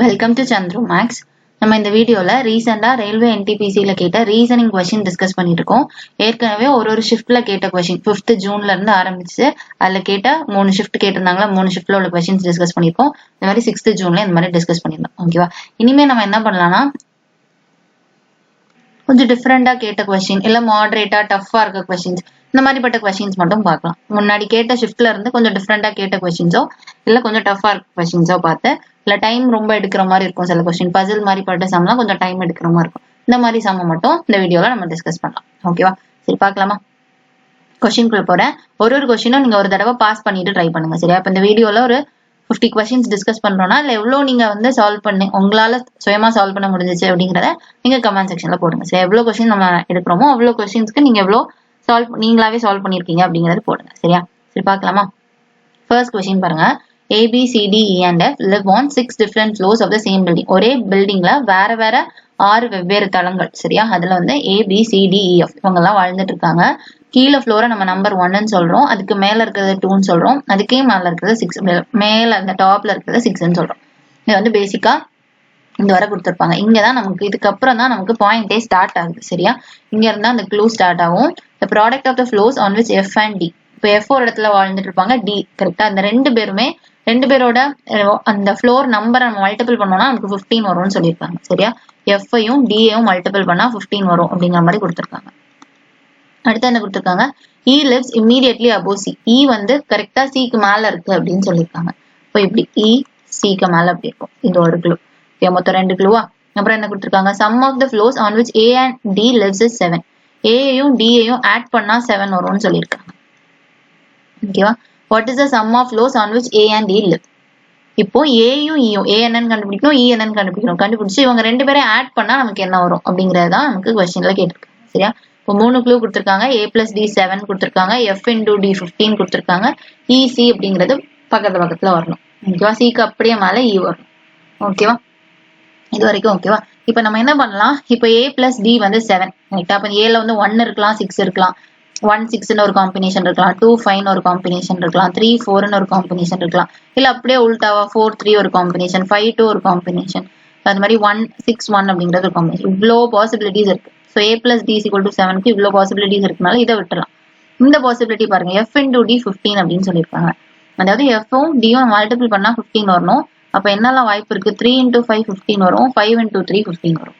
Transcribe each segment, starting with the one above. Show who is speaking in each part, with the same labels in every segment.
Speaker 1: Welcome to Chandru maths. நம்ம இந்த வீடியோல ரீசெண்டா ரயில்வே என்டிபிசியில கேட்ட ரீசனிங் கொஸ்டின் டிஸ்கஸ் பண்ணிட்டு இருக்கோம். ஏற்கனவே ஒரு ஷிஃப்ட்ல கேட்ட கொஸ்டின் 5th ஜூன்ல இருந்து ஆரம்பிச்சு அதுல கேட்ட 3 ஷிஃப்ட் கேட்டிருந்தாங்களா, 3 ஷிஃப்ட்ல உள்ள கொஸ்டின்ஸ் டிஸ்கஸ் பண்ணிருக்கோம். இந்த மாதிரி 6th ஜூன்ல இந்த மாதிரி டிஸ்கஸ் பண்ணிருந்தோம். ஓகேவா? இனிமே நம்ம என்ன பண்ணலாம்னா கொஞ்சம் டிஃப்ரெண்டா கேட்ட கொஸ்டின் இல்ல மாடரேட்டா டஃபா இருக்க கொஸ்டின்ஸ் இந்த மாதிரிப்பட்ட கொஸ்டின்ஸ் மட்டும் பார்க்கலாம். முன்னாடி கேட்ட ஷிஃப்ட்ல இருந்து கொஞ்சம் டிஃப்ரெண்டா கேட்ட கொஸ்டின்ஸோ இல்ல கொஞ்சம் டஃபா இருக்க கொஸ்டின்ஸோ பார்த்து இல்ல டைம் ரொம்ப எடுக்கிற மாதிரி இருக்கும். சில கொஸ்டின் பசில் மாதிரி பட்ட சம்லாம் கொஞ்சம் டைம் எடுக்கிற மாதிரி இருக்கும். இந்த மாதிரி சம் மட்டும் இந்த வீடியோல நம்ம டிஸ்கஸ் பண்ணலாம். ஓகேவா? சரி, பார்க்கலாமா? கொஸ்டின்குள்ள போறேன். ஒரு கொஸ்டினும் நீங்க ஒரு தடவை பாஸ் பண்ணிட்டு ட்ரை பண்ணுங்க. சரியா? இப்ப இந்த வீடியோல ஒரு 50 கொஸ்டின்ஸ் டிஸ்கஸ் பண்றோம்னா இல்ல எவ்வளவு நீங்க வந்து சால்வ் பண்ணி உங்களால சுயமா சால்வ் பண்ண முடிஞ்சிச்சு அப்படிங்கறத நீங்க கமெண்ட் செக்ஷன்ல போடுங்க. சரி, எவ்வளவு கொஸ்டின் நம்ம எடுக்கிறோமோ அவ்வளவு கொஸ்டின்ஸ்க்கு நீங்க எவ்வளவு நீங்களாவே சால்வ் பண்ணிருக்கீங்க அப்படிங்கறது போடுங்க. சரியா? சரி, பார்க்கலாமா? ஃபர்ஸ்ட் கொஸ்டின் பாருங்க. A, B, C, D, E and F live on 6 different floors of the same building. ஒரே பில்டிங்ல வேற வேற 6 வெவ்வேறு தளங்கள். சரியா? அதுல வந்து A, B, C, D, E, F இவங்க எல்லாம் வாழ்ந்துட்டு இருக்காங்க. கீழே ஃப்ளோரை நம்ம நம்பர் 1ன்னு சொல்றோம், அதுக்கு மேல இருக்கிறது 2ன்னு சொல்றோம், அதுக்கே மேல இருக்கிறது 6, மேல அந்த டாப்ல இருக்கிறது 6ன்னு சொல்றோம். இது வந்து பேசிக்கா இந்த வரை கொடுத்துருப்பாங்க. இங்கதான் நமக்கு இதுக்கப்புறம் தான் நமக்கு பாயிண்டே ஸ்டார்ட் ஆகுது. சரியா? இங்க இருந்தா அந்த க்ளூ ஸ்டார்ட் ஆகும். The product of the floors on which F and D. இப்போ F ஒரு இடத்துல வாழ்ந்துட்டு இருப்பாங்க, D கரெக்டா. அந்த ரெண்டு பேரோட அந்த ஃப்ளோர் நம்பரை நம்ம மல்டிபிள் பண்ணோம்னா நமக்கு 15 வரும்னு சொல்லியிருக்காங்க. சரியா? F-ஐயும் D-ஐயும் மல்டிபிள் பண்ணா 15 வரும் அப்படிங்கிற மாதிரி கொடுத்துருக்காங்க. அடுத்து என்ன கொடுத்துருக்காங்க? E lives immediately above C. E வந்து கரெக்டா C-க்கு மேல இருக்கு அப்படின்னு சொல்லியிருக்காங்க. இப்போ இப்படி E C-க்கு மேல அப்படி இருக்கும். இது ஒரு க்ளூ. மொத்தம் 2 க்ளூவா? அப்புறம் என்ன கொடுத்துருக்காங்க? Sum of the floors on which A and D lives is 7. A-யும் D-ஐயும் add பண்ணா 7 வரும்னு சொல்லியிருக்காங்க. ஓகேவா? What is the sum of floors on which A and D live? இப்போ A-யும் E-யும் A என்னன்னு கண்டுபிடிக்கணும், E என்னன்னு கண்டுபிடிக்கணும். கண்டுபிடிச்சு இவங்க 2 பேரையும் ஆட் பண்ணா நமக்கு என்ன வரும் அப்படிங்கறதுதான் நமக்கு கொஸ்டின்ல கேட்டிருக்காங்க. சரியா? இப்போ 3 க்ளூ கொடுத்துருக்காங்க. A plus D 7 கொடுத்துருக்காங்க, F into D 15 கொடுத்துருக்காங்க, EC அப்படிங்கிறது பக்கத்துல வரணும். ஓகேவா? C-க்கு அப்படியே மேல E வரணும். ஓகேவா? இது வரைக்கும் ஓகேவா? இப்ப நம்ம என்ன பண்ணலாம்? இப்ப A plus D வந்து 7. ரைட்டா? அப்ப A ல வந்து 1 இருக்கலாம், 6 இருக்கலாம், 1 6ன்னு ஒரு காம்பினேஷன் இருக்கலாம், 2 5 ஒரு காம்பினேஷன் இருக்கலாம், 3 4ன்னு ஒரு காம்பினேஷன் இருக்கலாம், இல்ல அப்படியே உல்டாவா 4 3 ஒரு காம்பினேஷன், 5 2 ஒரு காம்பினேஷன், அது மாதிரி 1 6 1 அப்படிங்கிறது ஒரு காம்பினேஷன். இவ்வளோ பாசிபிலிட்டிஸ் இருக்கு. So A plus D is equal to 7க்கு இவ்வளோ பாசிபிலிட்டிஸ் இருக்கனால இதை விட்டுலாம். இந்த பாசிபிலிட்டி பாருங்க, F into D 15 அப்படின்னு சொல்லியிருக்காங்க. அதாவது F-ம் D-யும் மல்டிபிள் பண்ணா 15 வரணும். அப்ப என்னெல்லாம் வாய்ப்பு இருக்கு? 3 into 5 15 வரும், 5 into 3 15 வரும்.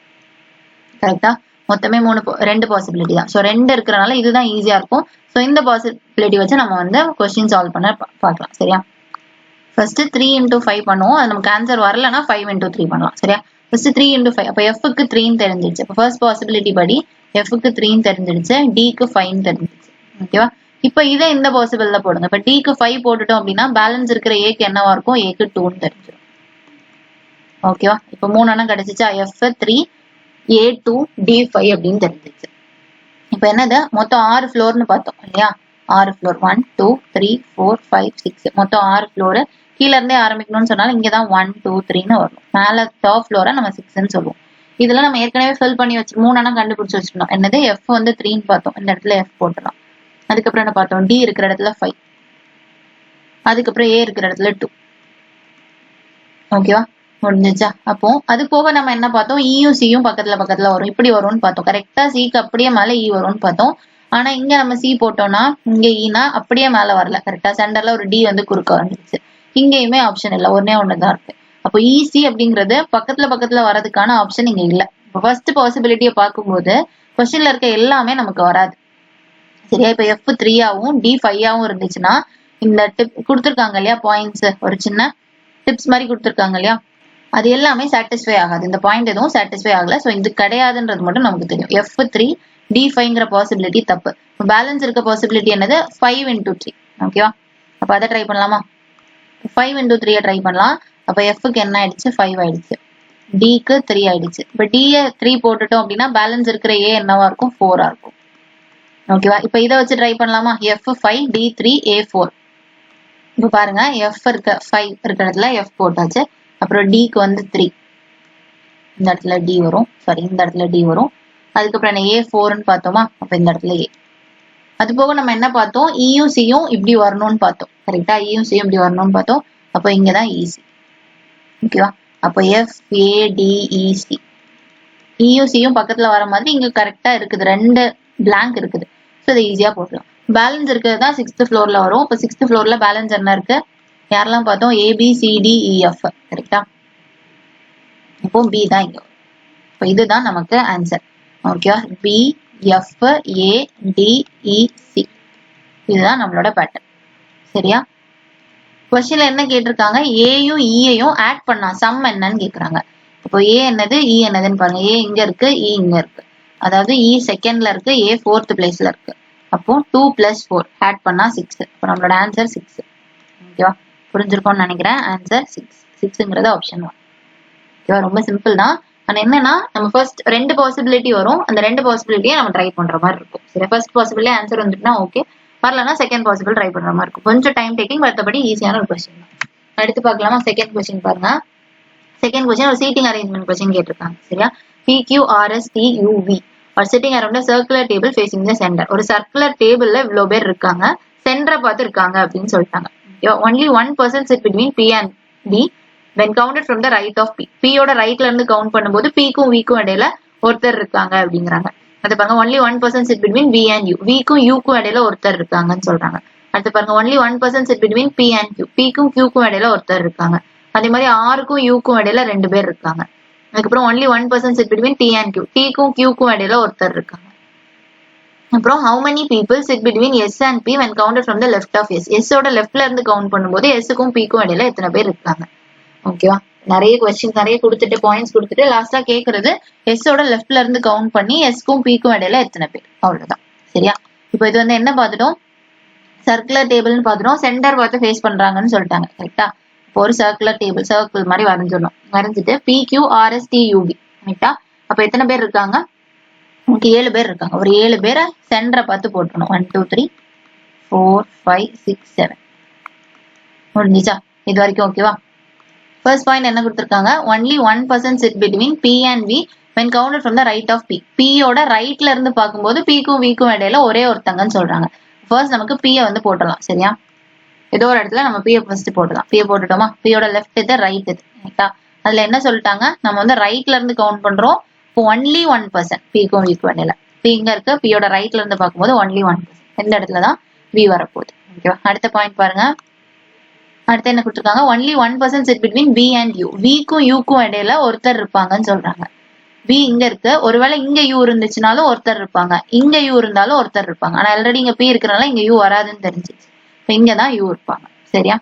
Speaker 1: கரெக்டா? மொத்தமே 2 பாசிபிலிட்டி தான். ஸோ 2 இருக்கிறனால இதுதான் ஈஸியா இருக்கும். ஸோ இந்த பாசிபிலிட்டி வச்சு நம்ம வந்து கொஸ்டின் சால்வ் பண்ண பார்க்கலாம். சரியா? ஃபர்ஸ்ட் 3 into 5 பண்ணுவோம். அது நமக்கு ஆன்சர் வரலன்னா 5 into 3 பண்ணலாம். சரியா? First 3 into 5. அப்ப F-க்கு 3ன்னு தெரிஞ்சிடுச்சு. அப்ப ஃபர்ஸ்ட் பாசிபிலிட்டி படி F-க்கு 3ன்னு தெரிஞ்சிடுச்சு, D-க்கு 5ன்னு தெரிஞ்சிடுச்சு. ஓகேவா? இப்ப இதை இந்த பாசிபிள்ல போடுங்க. இப்ப D-க்கு 5 போட்டுட்டோம் அப்படின்னா பேலன்ஸ் இருக்கிற A-க்கு என்னவா இருக்கும்? A-க்கு 2ன்னு தெரிஞ்சிடும். ஓகேவா? இப்ப 3 எண்ணம் கிடைச்சிச்சா? F3 A2 D5 அப்படின்னு தெரிஞ்சிச்சு. இப்ப என்னது? மொத்தம் 6 ஃப்ளோர்னு பார்த்தோம் இல்லையா? 6 ஃப்ளோர் 1 2 3 4 5 6 மொத்தம் 6 ஃப்ளோர். கீழ இருந்தே ஆரம்பிக்கணும்னு சொன்னாலும் இங்கதான் 1 2 3ன்னு வரணும். மேல டாப் ஃப்ளோரை நம்ம 6ன்னு சொல்லுவோம். இதுல நம்ம ஏற்கனவே ஃபில் பண்ணி வச்சு 3 எண்ணம் கண்டுபிடிச்சு வச்சிருந்தோம். என்னது? F வந்து 3ன்னு பார்த்தோம். இந்த இடத்துல F போட்டுடலாம். அதுக்கப்புறம் என்ன பார்த்தோம்? D இருக்கிற இடத்துல 5, அதுக்கப்புறம் A இருக்கிற இடத்துல 2. ஓகேவா? முடிஞ்சிச்சா? அப்போ அது போக நம்ம என்ன பார்த்தோம்? E-யும் C-யும் பக்கத்துல வரும். இப்படி வரும்னு பார்த்தோம். கரெக்டா C-க்கு அப்படியே மேல E வரும்னு பார்த்தோம். ஆனா இங்க நம்ம C போட்டோம்னா இங்க E-னா அப்படியே மேல வரல. கரெக்டா? சென்டர்ல ஒரு D வந்து குறுக்க வந்துருச்சு. இங்கேயுமே ஆப்ஷன் இல்ல, ஒன்னே ஒண்ணுதான் இருக்கு. அப்போ EC அப்படிங்கிறது பக்கத்துல வர்றதுக்கான ஆப்ஷன் இங்க இல்ல. இப்போ ஃபர்ஸ்ட் பாசிபிலிட்டியை பார்க்கும்போது கொஸ்டின்ல இருக்க எல்லாமே நமக்கு வராது. சரியா? இப்ப F3-ஆவும் D5-ஆவும் இருந்துச்சுன்னா இந்த டிப் கொடுத்துருக்காங்க இல்லையா? பாயிண்ட்ஸ் ஒரு சின்ன டிப்ஸ் மாதிரி கொடுத்துருக்காங்க இல்லையா? அது எல்லாமே சாட்டிஸ்ஃபை ஆகாது. இந்த பாயிண்ட் எதுவும் சாட்டிஸ்ஃபை ஆகல. ஸோ இது கிடையாதுன்றது மட்டும் நமக்கு தெரியும். F3 D5ங்கிற பாசிபிலிட்டி தப்பு. பேலன்ஸ் இருக்க பாசிபிலிட்டி என்னது? 5 into 3. ஓகேவா? அப்ப அதை ட்ரை பண்ணலாமா? 5 into 3 ட்ரை பண்ணலாம். அப்ப F-க்கு என்ன ஆயிடுச்சு? 5 ஆயிடுச்சு. D-க்கு 3 ஆயிடுச்சு. இப்ப D-ய 3 போட்டுட்டோம் அப்படின்னா பேலன்ஸ் இருக்கிற A என்னவா இருக்கும்? 4-ஆ இருக்கும். ஓகேவா? இப்ப இதை வச்சு ட்ரை பண்ணலாமா? F5 D3 A4. இப்ப பாருங்க, F இருக்க 5 இருக்கிற இடத்துல F போட்டாச்சு. அப்புறம் D-க்கு வந்து 3, இந்த இடத்துல D வரும். சாரி, இந்த இடத்துல D வரும். அதுக்கப்புறம் என்ன? A4ன்னு பார்த்தோமா? அப்ப இந்த இடத்துல A. அது போக நம்ம என்ன பார்த்தோம்? E-யும் C-யும் இப்படி வரணும்னு பார்த்தோம். கரெக்டா? E-யும் C-யும் இப்படி வரணும்னு பார்த்தோம். அப்போ இங்கதான் EC. ஓகேவா? அப்போ FADEC. இயும் சியும் பக்கத்துல வர மாதிரி இங்க கரெக்டா இருக்குது, 2 blank இருக்குது. ஸோ இதை ஈஸியா போடலாம். பேலன்ஸ் இருக்கிறது தான் 6th ஃப்ளோர்ல வரும். இப்போ 6th ஃப்ளோர்ல பேலன்ஸ் என்ன இருக்கு, யாரெல்லாம் பார்த்தோம், ABCDEF கரெக்டா. இப்போ B தான் இங்க வரும். இப்போ இதுதான் நமக்கு ஆன்சர். ஓகேவா, BFADEC இதுதான் நம்மளோட பேட்டர்ன். சரியா? கொஸ்டின்ல என்ன கேட்டிருக்காங்க, ஏயும் ஈயையும் ஆட் பண்ணா சம் என்னன்னு கேக்குறாங்க. இப்போ ஏ என்னது இ என்னதுன்னு பாருங்க. ஏ இங்க இருக்கு, இ இங்க இருக்கு. அதாவது இ செகண்ட்ல இருக்கு, ஏ 4th பிளேஸ்ல இருக்கு. அப்போ 2 + 4 ஆட் பண்ணா 6. இப்போ நம்மளோட ஆன்சர் 6. ஓகேவா, புரிஞ்சிருக்கும்னு நினைக்கிறேன். ஆன்சர் 6. 6ங்கிறது ஆப்ஷன் 1. ஓகேவா, ரொம்ப சிம்பிள் தான். ஆனா என்னன்னா நம்ம ஃபர்ஸ்ட் 2 பாசிபிலிட்டி வரும், அந்த 2 பாசிபிலிட்டியை நம்ம ட்ரை பண்ற மாதிரி இருக்கும். சரி, ஃபர்ஸ்ட் பாசிபிலிட்டி ஆன்சர் வந்துட்டுனா ஓகே, வரலன்னா செகண்ட் பாசிபிள் ட்ரை பண்ற மாதிரி இருக்கும். கொஞ்சம் டைம் டேக்கிங், மற்றபடி ஈஸியான ஒரு கொஸ்டின் தான். அடுத்து பார்க்கலாமா, செகண்ட் கொஸ்டின் பாருங்க. செகண்ட் கொஸ்டின் ஒரு சீட்டிங் அரேஞ்ச்மெண்ட் கொஸ்டின் கேட்டிருக்காங்க. சரியா, PQRSTUV are sitting around circular table facing the centre. ஒரு சர்க்குலர் டேபிள்ல இவ்வளவு பேர் இருக்காங்க, சென்டரை பார்த்து இருக்காங்க அப்படின்னு சொல்லிட்டாங்க. Only 1 person sit between P and B when counted from the right of P. P யோட ரைட்ல இருந்து கவுண்ட் பண்ணும்போது P-க்கும் V-க்கும் இடையில ஒருத்தர் இருக்காங்க அப்படிங்கிறாங்க. அது பாருங்க, only 1 person sit between B and U. V-க்கும் U-க்கும் இடையில ஒருத்தர் இருக்காங்கன்னு சொல்றாங்க. அடுத்து பாருங்க, only 1 person sit between P and Q. P-க்கும் Q-க்கும் இடையில ஒருத்தர் இருக்காங்க. அதே மாதிரி R-க்கும் U-க்கும் இடையில 2 பேர் இருக்காங்க. அதுக்கப்புறம் only 1 person sit between T and Q. T-க்கும் Q-க்கும் இடையில ஒருத்தர் இருக்காங்க. அப்புறம் how many people sit between S and P when counted from the left of S. S ஓட லெஃப்ட்ல இருந்து கவுண்ட் பண்ணும்போது S-க்கும் P-க்கும் இடையில எத்தனை பேர் இருக்காங்க. ஓகேவா, நிறைய கொஸ்டின் நிறைய கொடுத்துட்டு பாயிண்ட்ஸ் கொடுத்துட்டு லாஸ்டா கேக்குறது S ஓட லெஃப்ட்ல இருந்து கவுண்ட் பண்ணி S-க்கும் P-க்கும் இடையில எத்தனை பேர், அவ்வளவுதான். சரியா, இப்போ இது வந்து என்ன பார்த்துட்டோம், சர்க்குலர் டேபிள்னு பார்த்துட்டோம். சென்டர் பார்த்து ஃபேஸ் பண்றாங்கன்னு சொல்லிட்டாங்க. கரெக்டா, இப்போ ஒரு சர்க்குலர் டேபிள் சர்க்கிள் மாதிரி வரைஞ்சிடணும். வரைஞ்சிட்டு PQRSTUV கரெக்டா. அப்ப எத்தனை பேர் இருக்காங்க, உங்களுக்கு 7 பேர் இருக்காங்க. ஒரு 7 பேரை சென்டரை பார்த்து போட்டுருணும். 1 2 3 4 5 6 7 முடிஞ்சிச்சா இது வரைக்கும்? ஓகேவா. ஃபர்ஸ்ட் பாயிண்ட் என்ன கொடுத்திருக்காங்க, only 1 person sit between P and V when counted from the right of P. P யோட ரைட்ல இருந்து பார்க்கும்போது P-க்கும் V-க்கும் இடையில ஒரே ஒருத்தங்கன்னு சொல்றாங்க. ஃபர்ஸ்ட் நமக்கு P-ய வந்து போட்டுடலாம். சரியா, ஏதோ ஒரு இடத்துல நம்ம P-ய ஃபர்ஸ்ட் போட்டுடலாம். P-ய போட்டுட்டோமா, P-யோட லெஃப்ட் இது ரைட் இது. கரெக்டா, அதுல என்ன சொல்லிட்டாங்க, நம்ம வந்து ரைட்ல இருந்து கவுண்ட் பண்றோம். இப்போ ஒன்லி 1 person P-க்கும் V-க்கும் இடையில. P இங்க இருக்கு, P-யோட ரைட்ல இருந்து பார்க்கும்போது ஒன்லி 1 person. எந்த இடத்துல தான் V வரப்போகுது. ஓகேவா, அடுத்த பாயிண்ட் பாருங்க. அடுத்து என்ன கொடுத்துருக்காங்க, only 1 person sit between B and U. V-க்கும் U-க்கும் இடையில ஒருத்தர் இருப்பாங்கன்னு சொல்றாங்க. V இங்க இருக்கு, ஒருவேளை இங்க U இருந்துச்சுனாலும் ஒருத்தர் இருப்பாங்க, இங்க U இருந்தாலும் ஒருத்தர் இருப்பாங்க. ஆனா ஆல்ரெடி இங்க P இருக்கிறனால இங்க U வராதுன்னு தெரிஞ்சிச்சு. இப்போ இங்கதான் U இருப்பாங்க. சரியா,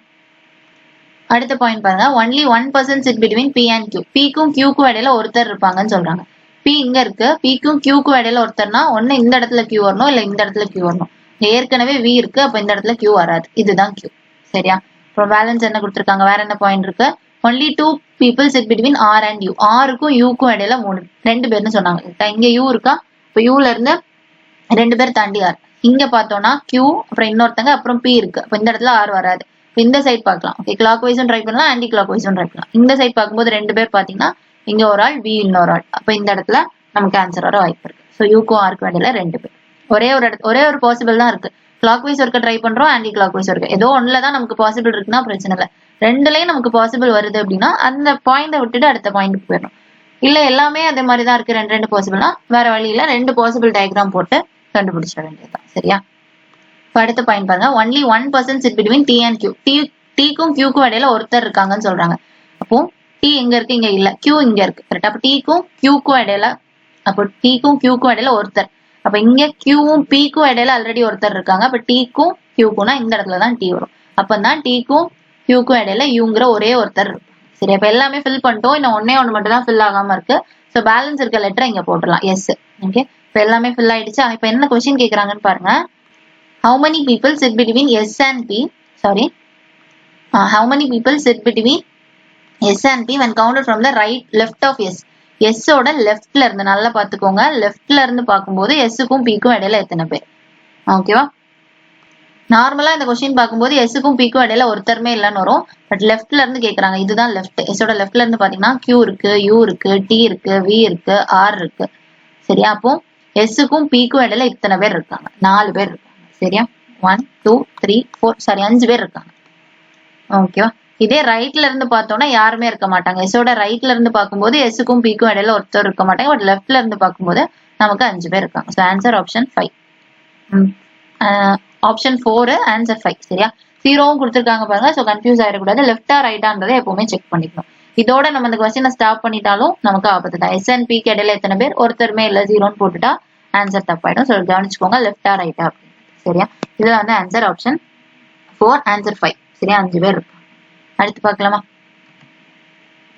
Speaker 1: அடுத்த பாயிண்ட் பாருங்க, only 1 person sit between P and Q. P-க்கும் Q-க்கும் இடையில ஒருத்தர் இருப்பாங்கன்னு சொல்றாங்க. P இங்க இருக்கு, P-க்கும் Q-க்கும் இடையில ஒருத்தர்னா ஒண்ணு இந்த இடத்துல Q வரணும், இல்ல இந்த இடத்துல Q வரணும். ஏற்கனவே V இருக்கு, அப்ப இந்த இடத்துல Q வராது, இதுதான் Q. சரியா, அப்புறம் பேலன்ஸ் என்ன கொடுத்திருக்காங்க, வேற என்ன பாயிண்ட் இருக்கு, only 2 people sit between R and U. R-க்கும் U-க்கும் இடையில 2 பேர்னு சொன்னாங்க. இங்க U இருக்கா, இப்போ U ல இருந்து 2 பேர் தாண்டி R. இங்க பார்த்தோம்னா Q, அப்புறம் இன்னொருத்தங்க, அப்புறம் P இருக்கு. அப்ப இந்த இடத்துல R வராது. இந்த சைட் பார்க்கலாம். ஓகே, கிளாக் வைஸும் ட்ரை பண்ணலாம், ஆன்டி கிளாக் வைஸும் ட்ரை பண்ணலாம். இந்த சைட் பார்க்கும்போது 2 பேர் பாத்தீங்கன்னா இங்க ஒரு ஆள், B இன்னொரு ஆள். அப்ப இந்த இடத்துல நமக்கு ஆன்சர் வர வாய்ப்பு இருக்கு. ஸோ யூக்கும் ஆர்க்கும் இடையில 2 பேர். ஒரே ஒரு பாசிபிள் தான் இருக்கு. கிளாக் வைஸ் ஒர்க்க ட்ரை பண்றோம், ஆன்டி கிளாக் வைஸ் ஒர்க்க ஏதோ ஒண்ணுல தான் நமக்கு பாசிபிள் இருக்குன்னா பிரச்சனை இல்லை. ரெண்டுலயும் நமக்கு பாசிபிள் வருது அப்படின்னா அந்த பாயிண்ட விட்டுட்டு அடுத்த பாயிண்ட்க்கு போயிடணும். இல்ல எல்லாமே அதே மாதிரி தான் இருக்கு, 2 பாசிபிள்னா வேற வழியில 2 பாசிபிள் டயக்ராம் போட்டு கண்டுபிடிச்சிட வேண்டியதுதான். சரியா, அடுத்த பாயிண்ட் பாருங்க, only 1 person sit between T and Q. T-க்கும் Q-க்கும் இடையில ஒருத்தர் இருக்காங்கன்னு சொல்றாங்க. அப்போ T எங்க இருக்கு, இங்க இல்ல, Q இங்க இருக்கு. கரெக்டா, அப்ப T-க்கும் Q-க்கும் இடையில, அப்போ T-க்கும் Q-க்கும் இடையில ஒருத்தர். அப்ப இங்க Q-வும் P-க்கும் இடையில ஆல்ரெடி ஒருத்தர் இருக்காங்க. அப்ப T-க்கும் Q-க்கும்னா இந்த இடத்துலதான் T வரும். அப்பதான் T-க்கும் Q-க்கும் இடையில Uங்கிற ஒரே ஒருத்தர் இருக்கு. சரி, அப்ப எல்லாமே ஃபில் பண்ணிட்டோம். இன்னும் ஒன்னே ஒண்ணு மட்டும் தான் ஃபில் ஆகாம இருக்கு. சோ பேலன்ஸ் இருக்க லெட்டர் இங்க போட்டுடலாம், எஸ். ஓகே, இப்ப எல்லாமே ஃபில் ஆயிடுச்சு. இப்ப என்ன கொஸ்டின் கேக்குறாங்கன்னு பாருங்க. How many people sit between S and P? Sorry. How many people sit between S and P when counted from the left of S? S ஓட லெஃப்ட்ல இருந்து நல்லா பாத்துக்கோங்க. லெஃப்ட்ல இருந்து பார்க்கும்போது S-க்கும் P-க்கும் இடையில எத்தனை பேர்? ஓகேவா, நார்மலா இந்த கொஸ்டின் பார்க்கும்போது S-க்கும் P-க்கும் இடையில ஒருத்தருமே இல்லைன்னு வரும். பட் லெஃப்ட்ல இருந்து கேக்குறாங்க, இதுதான் லெஃப்ட். S-ஓட லெஃப்ட்ல இருந்து பாத்தீங்கன்னா Q இருக்கு, U இருக்கு, T இருக்கு, V இருக்கு, R இருக்கு. சரியா, அப்போ S-க்கும் P-க்கும் இடையில இத்தனை பேர் இருக்காங்க, 4 பேர் இருக்காங்க. சரியா, 1 2 3 4 சாரி 5 பேர் இருக்காங்க. ஓகேவா, இதே ரைட்ல இருந்து பார்த்தோம்னா யாருமே இருக்க மாட்டாங்க. எஸோட ரைட்ல இருந்து பார்க்கும்போது எஸ்க்கும் பிக்கும் இடையில ஒருத்தர் இருக்க மாட்டாங்க. பட் லெஃப்ட்ல இருந்து பார்க்கும்போது நமக்கு 5 பேர் இருக்காங்க. So answer option 5. Option 4 answer 5. சரியா? 0வும் கொடுத்துருக்காங்க பாருங்க. ஸோ கன்ஃபியூஸ் ஆயிடக்கூடாது. லெஃப்டா ரைட்டான்றதை எப்பவுமே செக் பண்ணிக்கணும். இதோட நம்ம இந்த கொஸ்டினை ஸ்டாப் பண்ணிட்டாலும் நமக்கு ஆபத்து தான். எஸ் அண்ட் பிக்கு இடையில எத்தனை பேர்? ஒருத்தருமே இல்லை, 0ன்னு போட்டுட்டா ஆன்சர் தப்பாயிடும். ஸோ கவனிச்சுக்கோங்க, லெஃப்டா ரைட்டா அப்படின்னு. சரியா? இதுல வந்து ஆன்சர் ஆப்ஷன் 4 ஆன்சர் 5. சரியா? 5 பேர் இருக்காங்க. அடுத்து பார்க்கலாமா?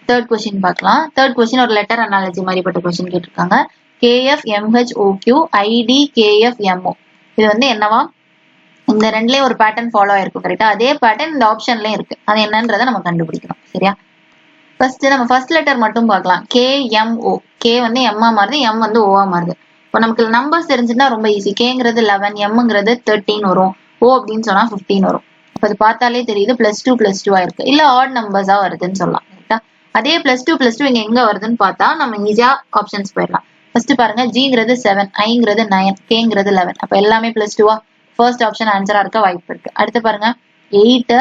Speaker 1: தேர்ட் கொஸ்டின் பார்க்கலாம். தேர்ட் கொஸ்டின் ஒரு லெட்டர் அனாலஜி மாதிரிப்பட்ட கொஸ்டின் கேட்டிருக்காங்க. KFMHOQ IDKFMO. இது வந்து என்னவா? இந்த ரெண்டுலயும் ஒரு பேட்டர்ன் ஃபாலோ ஆயிருக்கும். கரெக்டா? அதே பேட்டர்ன் இந்த ஆப்ஷன்லயும் இருக்கு. அது என்னன்றதை நம்ம கண்டுபிடிக்கணும். சரியா? ஃபர்ஸ்ட் நம்ம ஃபர்ஸ்ட் லெட்டர் மட்டும் பார்க்கலாம். KMO. K வந்து M மாறுது, M வந்து O மாறுது. இப்போ நமக்கு நம்பர்ஸ் தெரிஞ்சுன்னா ரொம்ப ஈஸி. Kங்கிறது 11, Mங்கிறது 13 வரும், O அப்படின்னு சொன்னா 15 வரும். அப்ப அது பார்த்தாலே தெரியுது +2 இருக்கு. இல்ல ஆட் நம்பர்ஸா வருதுன்னு சொல்லலாம். கரெக்டா? அதே +2 இங்க எங்க வருதுன்னு பார்த்தா நம்ம ஈஸியா ஆப்ஷன்ஸ் போயிடலாம். ஃபர்ஸ்ட் பாருங்க, Gங்கிறது 7, Iங்கிறது 9, Kங்கிறது 11. அப்ப எல்லாமே +2வா? ஃபர்ஸ்ட் ஆப்ஷன் ஆன்சரா இருக்க வாய்ப்பு இருக்கு. அடுத்து பாருங்க, 8,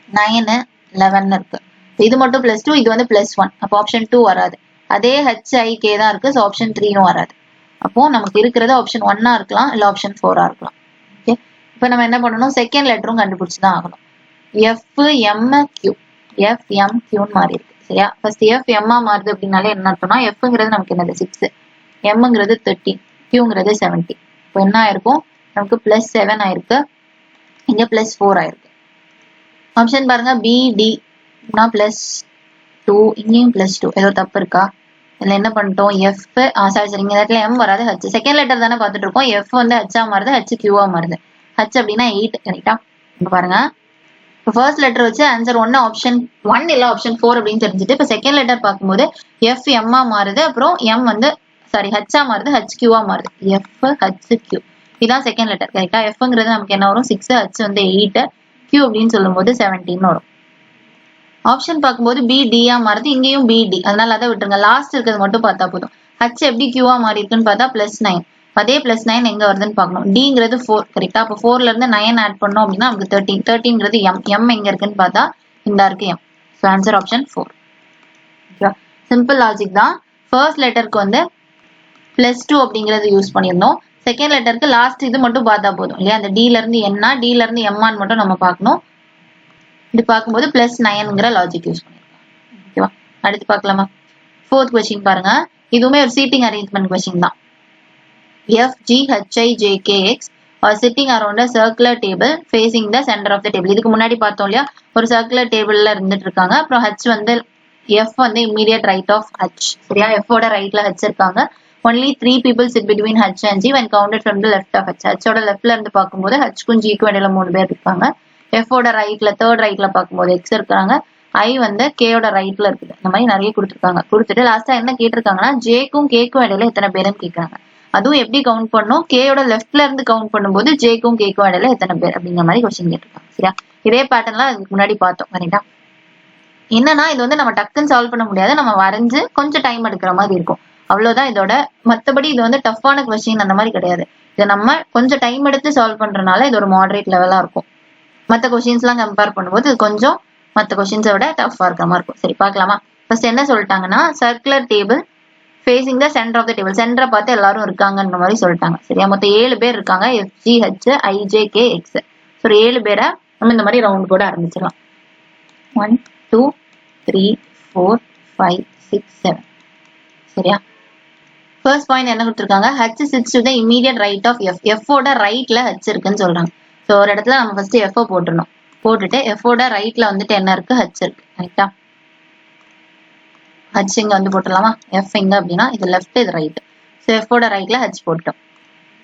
Speaker 1: 9, 11 இருக்கு. இது மட்டும் +2, இது வந்து +1. அப்போ ஆப்ஷன் 2 வராது. அதே HIK தான் இருக்கு. ஸோ ஆப்ஷன் 3யும் வராது. அப்போ நமக்கு இருக்கிறது ஆப்ஷன் 1 இருக்கலாம், இல்ல ஆப்ஷன் 4 இருக்கலாம். ஓகே, இப்போ நம்ம என்ன பண்ணணும்? செகண்ட் லெட்டரும் கண்டுபிடிச்சுதான் ஆகணும். FMQ. FMQன்னு மாறி இருக்கு. சரியா? ஃபர்ஸ்ட் FM மாறுது அப்படின்னாலே என்ன அர்த்தம்னா, Fங்கிறது நமக்கு என்னது? 6, Mங்கிறது 13, Qங்கிறது 70. இப்போ என்ன ஆயிருக்கும்? நமக்கு +7 ஆயிருக்கு, இங்க +4 ஆயிருக்கு. ஆப்ஷன் பாருங்க, BD +2, இங்கேயும் +2. ஏதோ தப்பு இருக்கா? இதுல என்ன பண்ணிட்டோம்? F சாரி இந்த இடத்துல M வராது, H. செகண்ட் லெட்டர் தானே பார்த்துட்டு இருக்கோம். F வந்து H மாறுது, H Q மாறுது. H அப்படின்னா 8. கரெக்டா? இங்க பாருங்க, இப்போ ஃபர்ஸ்ட் லெட்டர் வச்சு ஆன்சர் 1 ஆப்ஷன் 1 இல்ல ஆப்ஷன் 4 அப்படின்னு தெரிஞ்சுட்டு, இப்போ செகண்ட் லெட்டர் பார்க்கும்போது FM மாறுது, அப்புறம் M வந்து H மாறுது, HQ மாறுது. FHQ. இதுதான் செகண்ட் லெட்டர். கரெக்டா? Fங்கிறது நமக்கு என்ன வரும்? 6, H வந்து 8, Q அப்படின்னு சொல்லும் போது 17 வரும். ஆப்ஷன் பார்க்கும்போது BD மாறுது, இங்கேயும் BD. அதனால அதை விட்டுருங்க. லாஸ்ட் இருக்கிறது மட்டும் பார்த்தா போதும். H எப்படி Q மாறி இருக்குன்னு பார்த்தா +9. அதே +9 எங்க வருதுன்னு பார்க்கணும். Dங்கிறது 4. கரெக்டா? அப்போ 4ல இருந்து 9 ஆட் பண்ணோம் அப்படின்னா நமக்கு 13. 13ங்கிறது M. M எங்க இருக்குன்னு பார்த்தா இந்த இருக்கு M. So answer option 4. ஓகேவா? சிம்பிள் லாஜிக் தான். ஃபர்ஸ்ட் லெட்டருக்கு வந்து +2 அப்படிங்கறது யூஸ் பண்ணியிருந்தோம். செகண்ட் லெட்டருக்கு லாஸ்ட் இது மட்டும் பார்த்தா போதும் இல்லையா? அந்த Dல இருந்து N, Dல இருந்து M மட்டும் நம்ம பார்க்கணும். இது பார்க்கும்போது +9ங்கிற லாஜிக் யூஸ் பண்ணிருக்கோம். ஓகேவா? அடுத்து பார்க்கலாமா? ஃபோர்த் கொஸ்டின் பாருங்க. இதுவுமே ஒரு சீட்டிங் அரேஞ்ச்மெண்ட் கொஸ்டின் தான். FGHIJKX are sitting around a circular table facing the center of the table. இதுக்கு முன்னாடி பார்த்தோம் இல்லையா? ஒரு சர்க்குலர் டேபிள்ல இருந்துட்டு இருக்காங்க. அப்புறம் H வந்து F வந்து immediate right of H. சரியா? F ஓட ரைட்ல H இருக்காங்க. Only 3 people sit between H and G when counted from the left of H. H ஓட லெஃப்ட்ல இருந்து பார்க்கும்போது H-க்கும் G-க்கும் இடையில 3 பேர் இருக்காங்க. F ஓட ரைட்ல தேர்ட் ரைட்ல பார்க்கும்போது X இருக்காங்க. I வந்து K ஓட ரைட்ல இருக்குது. இந்த மாதிரி நிறைய கொடுத்துருக்காங்க. கொடுத்துட்டு லாஸ்டா என்ன கேட்டிருக்காங்கன்னா, J-க்கும் K-க்கும் இடையில எத்தனை பேருன்னு கேட்கறாங்க. அதுவும் எப்படி கவுண்ட் பண்ணும்? K-யோட லெஃப்ட்ல இருந்து கவுண்ட் பண்ணும்போது J-க்கும் K-க்கும் இடையில எத்தனை பேர் அப்படிங்கிற மாதிரி கொஸ்டின் கேட்டிருக்காங்க. சரியா? இதே பேட்டர்ன்லாம் அதுக்கு முன்னாடி பார்த்தோம். கரெக்டா? என்னன்னா இது வந்து நம்ம டக்குன்னு சால்வ் பண்ண முடியாது. நம்ம வரைஞ்சு கொஞ்சம் டைம் எடுக்கிற மாதிரி இருக்கும். அவ்வளவுதான் இதோட. மற்றபடி இது வந்து டஃப்பான கொஸ்டின் அந்த மாதிரி கிடையாது. இதை நம்ம கொஞ்சம் டைம் எடுத்து சால்வ் பண்றதுனால இது ஒரு மாடரேட் லெவலா இருக்கும். மற்ற கொஸ்டின்ஸ் எல்லாம் கம்பேர் பண்ணும்போது இது கொஞ்சம் மற்ற கொஸ்டின்ஸை விட டஃபா இருக்கிற மாதிரி இருக்கும். சரி, பார்க்கலாமா? ஃபர்ஸ்ட் என்ன சொல்லிட்டாங்கன்னா, circular table facing the centre of the table. சென்டரை பார்த்து எல்லாரும் இருக்காங்கன்ற மாதிரி சொல்லிட்டாங்க. சரியா? மொத்தம் 7 பேர் இருக்காங்க. FGHIJKX. சரி, 7 பேரை நம்ம இந்த மாதிரி ரவுண்ட் போட ஆரம்பிச்சிடலாம். 1 2 3 4 5 6 7. சரியா? ஃபர்ஸ்ட் பாயிண்ட் என்ன கொடுத்துருக்காங்க? H sits to the immediate right of F. F ஓட ரைட்ல H இருக்குன்னு சொல்றாங்க. ஸோ ஒரு இடத்துல நம்ம ஃபர்ஸ்ட் F போட்டுடணும். போட்டுட்டு F ஓட ரைட்ல வந்துட்டு என்ன இருக்கு? H இருக்கு. கரெக்டா? H இங்க வந்து போட்டுடலாமா? F இங்க அப்படின்னா இது லெஃப்ட், இது ரைட். ஸோ F ஓட ரைட்ல H போட்டோம்.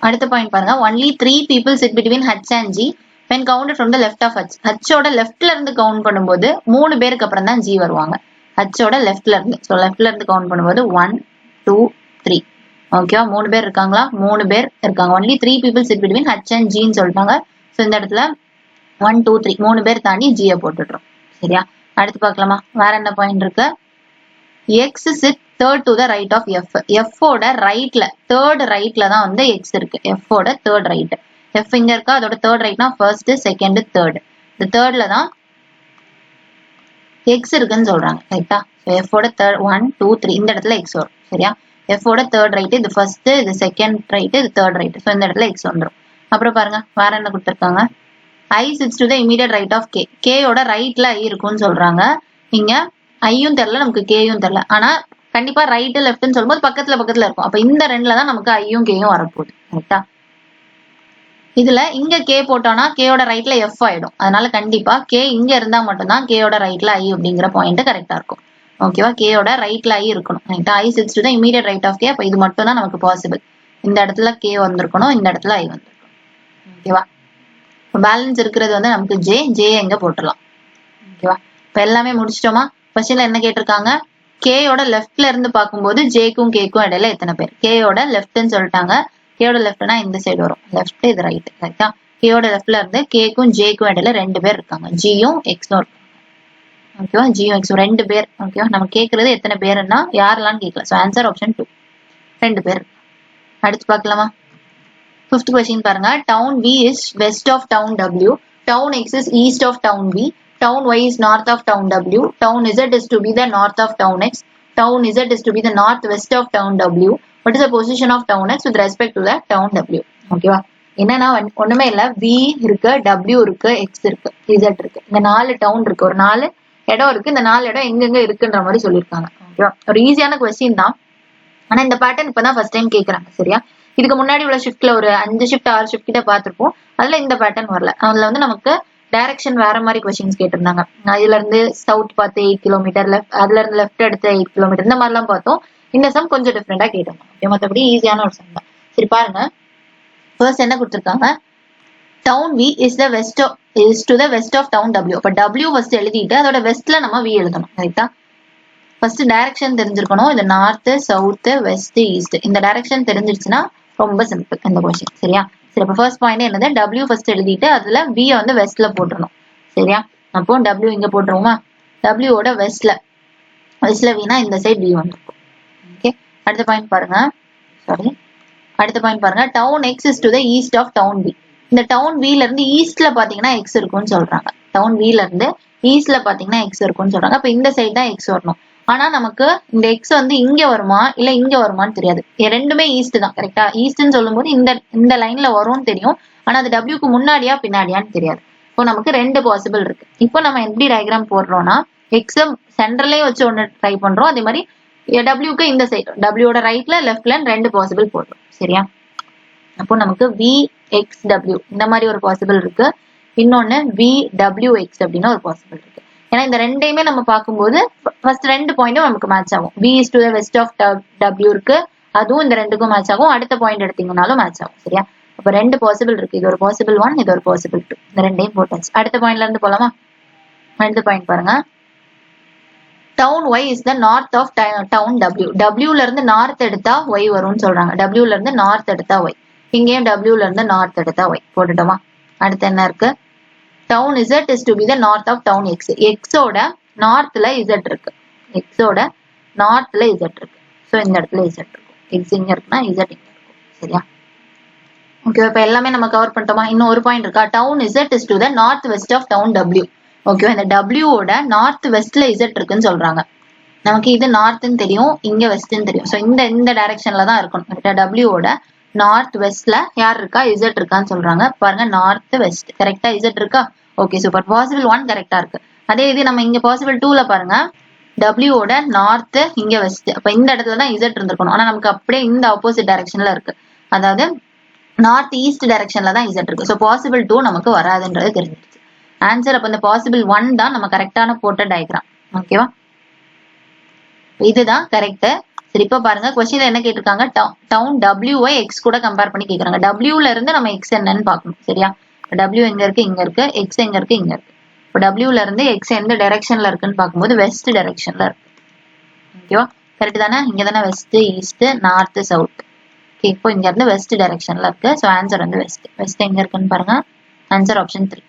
Speaker 1: அடுத்த பாயிண்ட் பாருங்க. Only 3 people sit between H and G when counted from the left of H. H ஓட லெஃப்ட்ல இருந்து கவுண்ட் பண்ணும்போது 3 பேருக்கு அப்புறம் தான் G வருவாங்க. H ஓட லெஃப்ட்ல இருந்து. ஸோ லெஃப்ட்ல இருந்து கவுண்ட் பண்ணும்போது 1 2 3. ஓகேவா? 3 பேர் இருக்காங்களா? 3 பேர் இருக்காங்க. Only 3 people sit between H and G ன்னு சொல்லிட்டாங்க. ஸோ இந்த இடத்துல 1 2 3 3 பேர் தாண்டி G போட்டுடுறோம். சரியா? அடுத்து பார்க்கலாமா? வேற என்ன பாயிண்ட் இருக்கு? X sit third to the right of F. F ஓட ரைட்ல தேர்ட் ரைட்ல தான் வந்து X இருக்கு. F ஓட தேர்ட் ரைட். F இங்க இருக்கா? அதோட தேர்ட் ரைட்னா ஃபர்ஸ்ட், செகண்ட், தேர்ட். இந்த தேர்ட்ல தான் எக்ஸ் இருக்குன்னு சொல்றாங்க ரைட்டா. எஃபோட தேர்ட் 1 2 3 இந்த இடத்துல எக்ஸ் வரும் சரியா. எஃபோட தேர்ட் ரைட், இது ஃபர்ஸ்ட், இது செகண்ட் ரைட், இது தேர்ட் ரைட். ஸோ இந்த இடத்துல எக்ஸ் வந்துடும். அப்புறம் பாருங்க வேற என்ன கொடுத்துருக்காங்க, I sits to the immediate right of K. கேயோட ரைட்ல ஐ இருக்கும்னு சொல்றாங்க. இங்க ஐயும் தெரியல நமக்கு கேயும் தெரியல, ஆனா கண்டிப்பா ரைட் லெஃப்ட்னு சொல்லும்போது பக்கத்துல பக்கத்துல இருக்கும். அப்ப இந்த ரெண்டுல தான் நமக்கு ஐயும் கேயும் வரப்போகுது கரெக்டா. இதுல இங்க கே போட்டோம்னா கேயோட ரைட்ல எஃப் ஆயிடும். அதனால கண்டிப்பா கே இங்க இருந்தா மட்டும்தான் கேயோட ரைட்ல ஐ அப்படிங்கிற பாயிண்ட் கரெக்டா இருக்கும். ஓகேவா, கேயோட ரைட்ல ஐ இருக்கணும் ரைட்டா. I sits to the immediate right of K. அப்ப இது மட்டும் தான் நமக்கு பாசிபிள். இந்த இடத்துல கே வந்திருக்கணும், இந்த இடத்துல ஐ வந்திருக்கணும். ஓகேவா, பேலன்ஸ் இருக்கிறது வந்து நமக்கு ஜே. ஜே எங்க போட்டுடலாம். ஓகேவா, இப்ப எல்லாமே முடிச்சிட்டோமா. கொஸ்டின்ல என்ன கேட்டிருக்காங்க, கேயோட லெஃப்ட்ல இருந்து பார்க்கும்போது ஜேக்கும் கேக்கும் இடையில எத்தனை பேர். கேயோட லெஃப்ட்னு சொல்லிட்டாங்க. கேயோட லெஃப்ட்னா இந்த சைடு வரும், லெஃப்ட் இது ரைட் கரெக்டா. கேயோட லெஃப்ட்ல இருந்து கேக்கும் ஜேக்கும் இடையில 2 பேர் இருக்காங்க, ஜியும் எக்ஸும் இருக்காங்க. ஓகேவா, ஜியும் எக்ஸும் 2 பேர். ஓகேவா, நம்ம கேட்கறது எத்தனை பேருன்னா யாரெல்லாம் கேட்கல. ஸோ ஆன்சர் ஆப்ஷன் 2, 2 பேர். அடுத்து பார்க்கலாமா. 5th question பாருங்க. Town V is west of town W. Town X is east of town V. Town Y is north of town W. Town Z is to be the north of town X. Town Z is to be the northwest of town W. What is the position of town X with respect to the town W? ஓகேவா, என்னன்னா ஒண்ணுமே இல்ல, V இருக்கு, W இருக்கு, X இருக்கு, Z இருக்கு. இந்த 4 down இருக்கு, ஒரு 4 இடம் இருக்கு. இந்த 4 இடம் எங்கெங்க இருக்குன்ற மாதிரி சொல்லியிருக்காங்க. ஓகேவா, ஒரு ஈஸியான கொஸ்டின் தான். ஆனா இந்த பேட்டர்ன் இப்பதான் ஃபர்ஸ்ட் டைம் கேக்குறாங்க சரியா. இதுக்கு முன்னாடி உள்ள ஷிஃப்ட்ல ஒரு 5 ஷிஃப்ட் 6 ஷிஃப்ட் கிட்ட பார்த்திருப்போம். அதுல இந்த பேட்டர்ன் வரல. அதுல வந்து நமக்கு டைரக்ஷன் வேற மாதிரி கொஸ்டின்ஸ் கேட்டிருந்தாங்க. இதுல இருந்து சவுத் பார்த்து 8 கிலோமீட்டர், லெஃப்ட் அதுல இருந்து லெஃப்ட் எடுத்து 8 கிலோமீட்டர், இந்த மாதிரி எல்லாம் பார்த்தோம். இந்த சம் கொஞ்சம் டிஃப்ரெண்டா கேட்டிருந்தாங்க. மற்றபடி ஈஸியான ஒரு சம் தான். சரி பாருங்க, ஃபர்ஸ்ட் என்ன கொடுத்திருக்காங்க, down V is to the west of town W. அப்ப W ஃபர்ஸ்ட் எழுதிட்டு அதோட வெஸ்ட்ல நம்ம V எழுதணும் ரைட்டா. ஃபர்ஸ்ட் டைரக்ஷன் தெரிஞ்சிருக்கணும். இது நார்த், சவுத், வெஸ்ட், ஈஸ்ட். இந்த டைரக்ஷன் தெரிஞ்சிருச்சுன்னா ரொம்ப சிம்பிள் இந்த கொஸ்டின் சரியா. சரி, அப்ப ஃபர்ஸ்ட் பாயிண்ட் என்னது, W ஃபர்ஸ்ட் எழுதிட்டு அதுல V வந்து வெஸ்ட்ல போட்டுறணும் சரியா. அப்போ W இங்க போட்டுருவோமா. W ஓட வெஸ்ட்ல Vனா இந்த சைடு V வந்துருக்கும். ஓகே, அடுத்த பாயிண்ட் பாருங்க. அடுத்த பாயிண்ட் பாருங்க. Town X is to the east of town V. இந்த டவுன் V ல இருந்து ஈஸ்ட்ல பாத்தீங்கன்னா X இருக்கும்னு சொல்றாங்க. டவுன் V ல இருந்து ஈஸ்ட்ல பாத்தீங்கன்னா X இருக்கும்னு சொல்றாங்க. அப்ப இந்த சைடு தான் X வரணும். ஆனா நமக்கு இந்த X வந்து இங்க வருமா இல்ல இங்க வருமான்னு தெரியாது. ரெண்டுமே ஈஸ்ட் தான் கரெக்டா. ஈஸ்ட்னு சொல்லும் போது இந்த லைன்ல வரும்னு தெரியும். ஆனா அது Wக்கு முன்னாடியா பின்னாடியான்னு தெரியாது. இப்போ நமக்கு 2 பாசிபிள் இருக்கு. இப்போ நம்ம எப்படி டயக்ராம் போடுறோம்னா, X சென்டர்லயே வச்சு ஒண்ணு ட்ரை பண்றோம். அதே மாதிரி Wக்கு இந்த சைடு, Wயோட ரைட்ல லெஃப்ட்ல 2 பாசிபிள் போடுறோம் சரியா. அப்போ நமக்கு VXW இந்த மாதிரி ஒரு பாசிபிள் இருக்கு. இன்னொன்னு VWX அப்படின்னு ஒரு பாசிபிள் இருக்கு. ஏன்னா இந்த ரெண்டையுமே நம்ம பார்க்கும்போது ஃபர்ஸ்ட் 2 பாயிண்டும் நமக்கு மேட்ச் ஆகும். V is to the west of W இருக்கு, அதுவும் இந்த 2க்கும் மேட்ச் ஆகும். அடுத்த பாயிண்ட் எடுத்தீங்கனாலும் மேட்ச் ஆகும் சரியா. அப்ப 2 பாசிபிள் இருக்கு. இது ஒரு பாசிபிள் 1, இது ஒரு பாசிபிள் 2. இந்த ரெண்டையும் போட்டாச்சு. அடுத்த பாயிண்ட்ல இருந்து போலாமா. அடுத்த பாயிண்ட் பாருங்க. Town Y is the north of town W. W ல இருந்து நார்த் எடுத்தா Y வரும்னு சொல்றாங்க. W ல இருந்து நார்த் எடுத்தா Y. இங்கேயும் W ல இருந்து நார்த் எடுத்தா Y போட்டுட்டோமா. அடுத்து என்ன இருக்கு, down Z is to be the north of town X. X ஓட நார்த்ல Z இருக்கு. X ஓட நார்த்ல Z இருக்கு. சோ இந்த இடத்துல Z இருக்கும். X இங்க இருக்குன்னா Z இங்க இருக்கும் சரியா. ஓகே, இப்ப எல்லாமே நம்ம கவர் பண்ணிட்டோமா. இன்னும் ஒரு பாயிண்ட் இருக்கா, town Z is to the north west of town W. Okay, இந்த W ஓட நார்த் வெஸ்ட்ல Z இருக்குன்னு சொல்றாங்க. நமக்கு இது நார்த்னு தெரியும், இங்க வெஸ்ட்னு தெரியும். சோ இந்த டைரக்ஷன்ல தான் இருக்கணும். W ஓட நார்த் வெஸ்ட்ல யார் இருக்கா, Z இருக்கான்னு சொல்றாங்க. பாருங்க, நார்த் வெஸ்ட் கரெக்டா Z இருக்கா. ஓகே சூப்பர், பாசிபிள் 1 கரெக்டா இருக்கு. அதே இது நம்ம இங்க பாசிபிள் 2ல பாருங்க, W ஓட நார்த் இங்க வெஸ்ட். அப்ப இந்த இடத்துல தான் Z இருந்திருக்கணும். ஆனா நமக்கு அப்படியே இந்த ஆப்போசிட் டைரக்ஷன்ல இருக்கு. அதாவது நார்த் ஈஸ்ட் டைரக்ஷன்ல தான் Z இருக்கு. சோ பாசிபிள் 2 நமக்கு வராதுன்றது தெரிஞ்சிருச்சு. ஆன்சர் அப்ப இந்த பாசிபிள் 1 தான் நம்ம கரெக்டான போட்ட டயக்ராம். ஓகேவா, இதுதான் கரெக்ட். சரி, இப்ப பாருங்க கொஸ்டின்ல என்ன கேட்டிருக்காங்க, டவுன் W X கூட கம்பேர் பண்ணி கேக்குறாங்க. W ல இருந்து நம்ம X என்னன்னு பாக்கணும் சரியா. W எங்க இருக்கு, இங்க இருக்கு. X எங்க இருக்கு, இங்க இருக்கு. இப்போ W ல இருந்து X எந்த டைரக்ஷன்ல இருக்குன்னு பாக்கும்போது வெஸ்ட் டைரக்ஷன்ல இருக்கு. ஓகேவா, கரெக்ட் தானே. இங்க தானே west, east, north, south. Okay, இப்போ இங்க இருந்து வெஸ்ட் டைரக்ஷன்ல இருக்கு. சோ ஆன்சர் வந்து வெஸ்ட். வெஸ்ட் எங்க இருக்குன்னு பாருங்க, ஆன்சர் ஆப்ஷன் 3.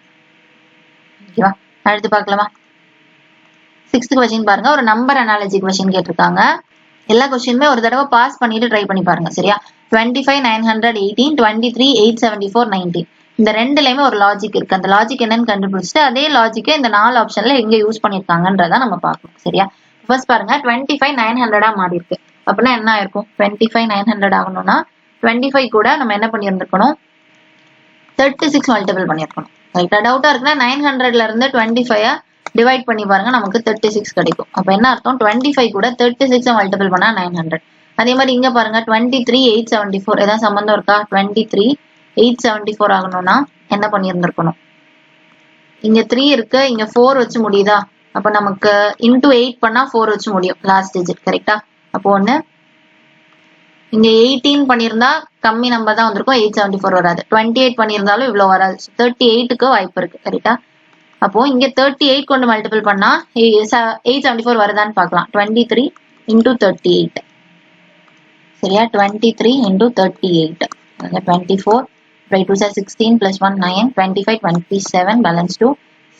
Speaker 1: ஓகேவா, அடுத்து பார்க்கலாமா. 6th கொஸ்டின் பாருங்க. ஒரு நம்பர் அனாலஜி கொஸ்டின் கேட்டிருக்காங்க. எல்லா கொஸ்டினுமே ஒரு தடவை பாஸ் பண்ணிட்டு ட்ரை பண்ணி பாருங்க சரியா. 25 918, 23 874 19. இந்த ரெண்டுலயுமே ஒரு லாஜிக் இருக்கு. அந்த லாஜிக் என்னன்னு கண்டுபிடிச்சிட்டு அதே லாஜிக்கை இந்த 4 ஆப்ஷன்ல எங்க யூஸ் பண்ணிருக்காங்கன்றத நம்ம பார்க்கணும். சரியா? ஃபர்ஸ்ட் பாருங்க 25,900 மாறி இருக்கு. அப்படின்னா என்ன ஆயிருக்கும்? 25,900 ஆகணும்னா 25 கூட நம்ம என்ன பண்ணியிருந்திருக்கணும்? 36 மல்டிபிள் பண்ணியிருக்கணும். ரைட்டா? டவுட்டா இருக்குன்னா 900ல இருந்து 25 டிவைட் பண்ணி பாருங்க, நமக்கு 36 கிடைக்கும். அப்ப என்ன அர்த்தம்? 25 கூட 36 மல்டிபிள் பண்ணா 900. அதே மாதிரி இங்க பாருங்க 23,874 ஏதாவது சம்பந்தம் இருக்கா? 23,874 ஆகணும்னா என்ன பண்ணியிருந்திருக்கணும்? இங்க 3 இருக்கு, இங்க 4 வச்சு முடியுதா? அப்ப நமக்கு இன்டூ 8 பண்ணா 4 வச்சு முடியும் லாஸ்ட் டிஜிட். கரெக்டா? அப்போ ஒண்ணு இங்க 18 பண்ணியிருந்தா கம்மி நம்பர் தான் வந்திருக்கும், 874 வராது. 28 பண்ணியிருந்தாலும் இவ்வளவு வராது. 38க்கு வாய்ப்பு இருக்கு. கரெக்டா? அப்போ இங்க 38 கொண்டு மல்டிபிள் பண்ணா 874 வருதான்னு பார்க்கலாம். 23 into 38. சரியா? 23 into 38. 24 by 2 are 16 plus 1 9 25 27 balance 2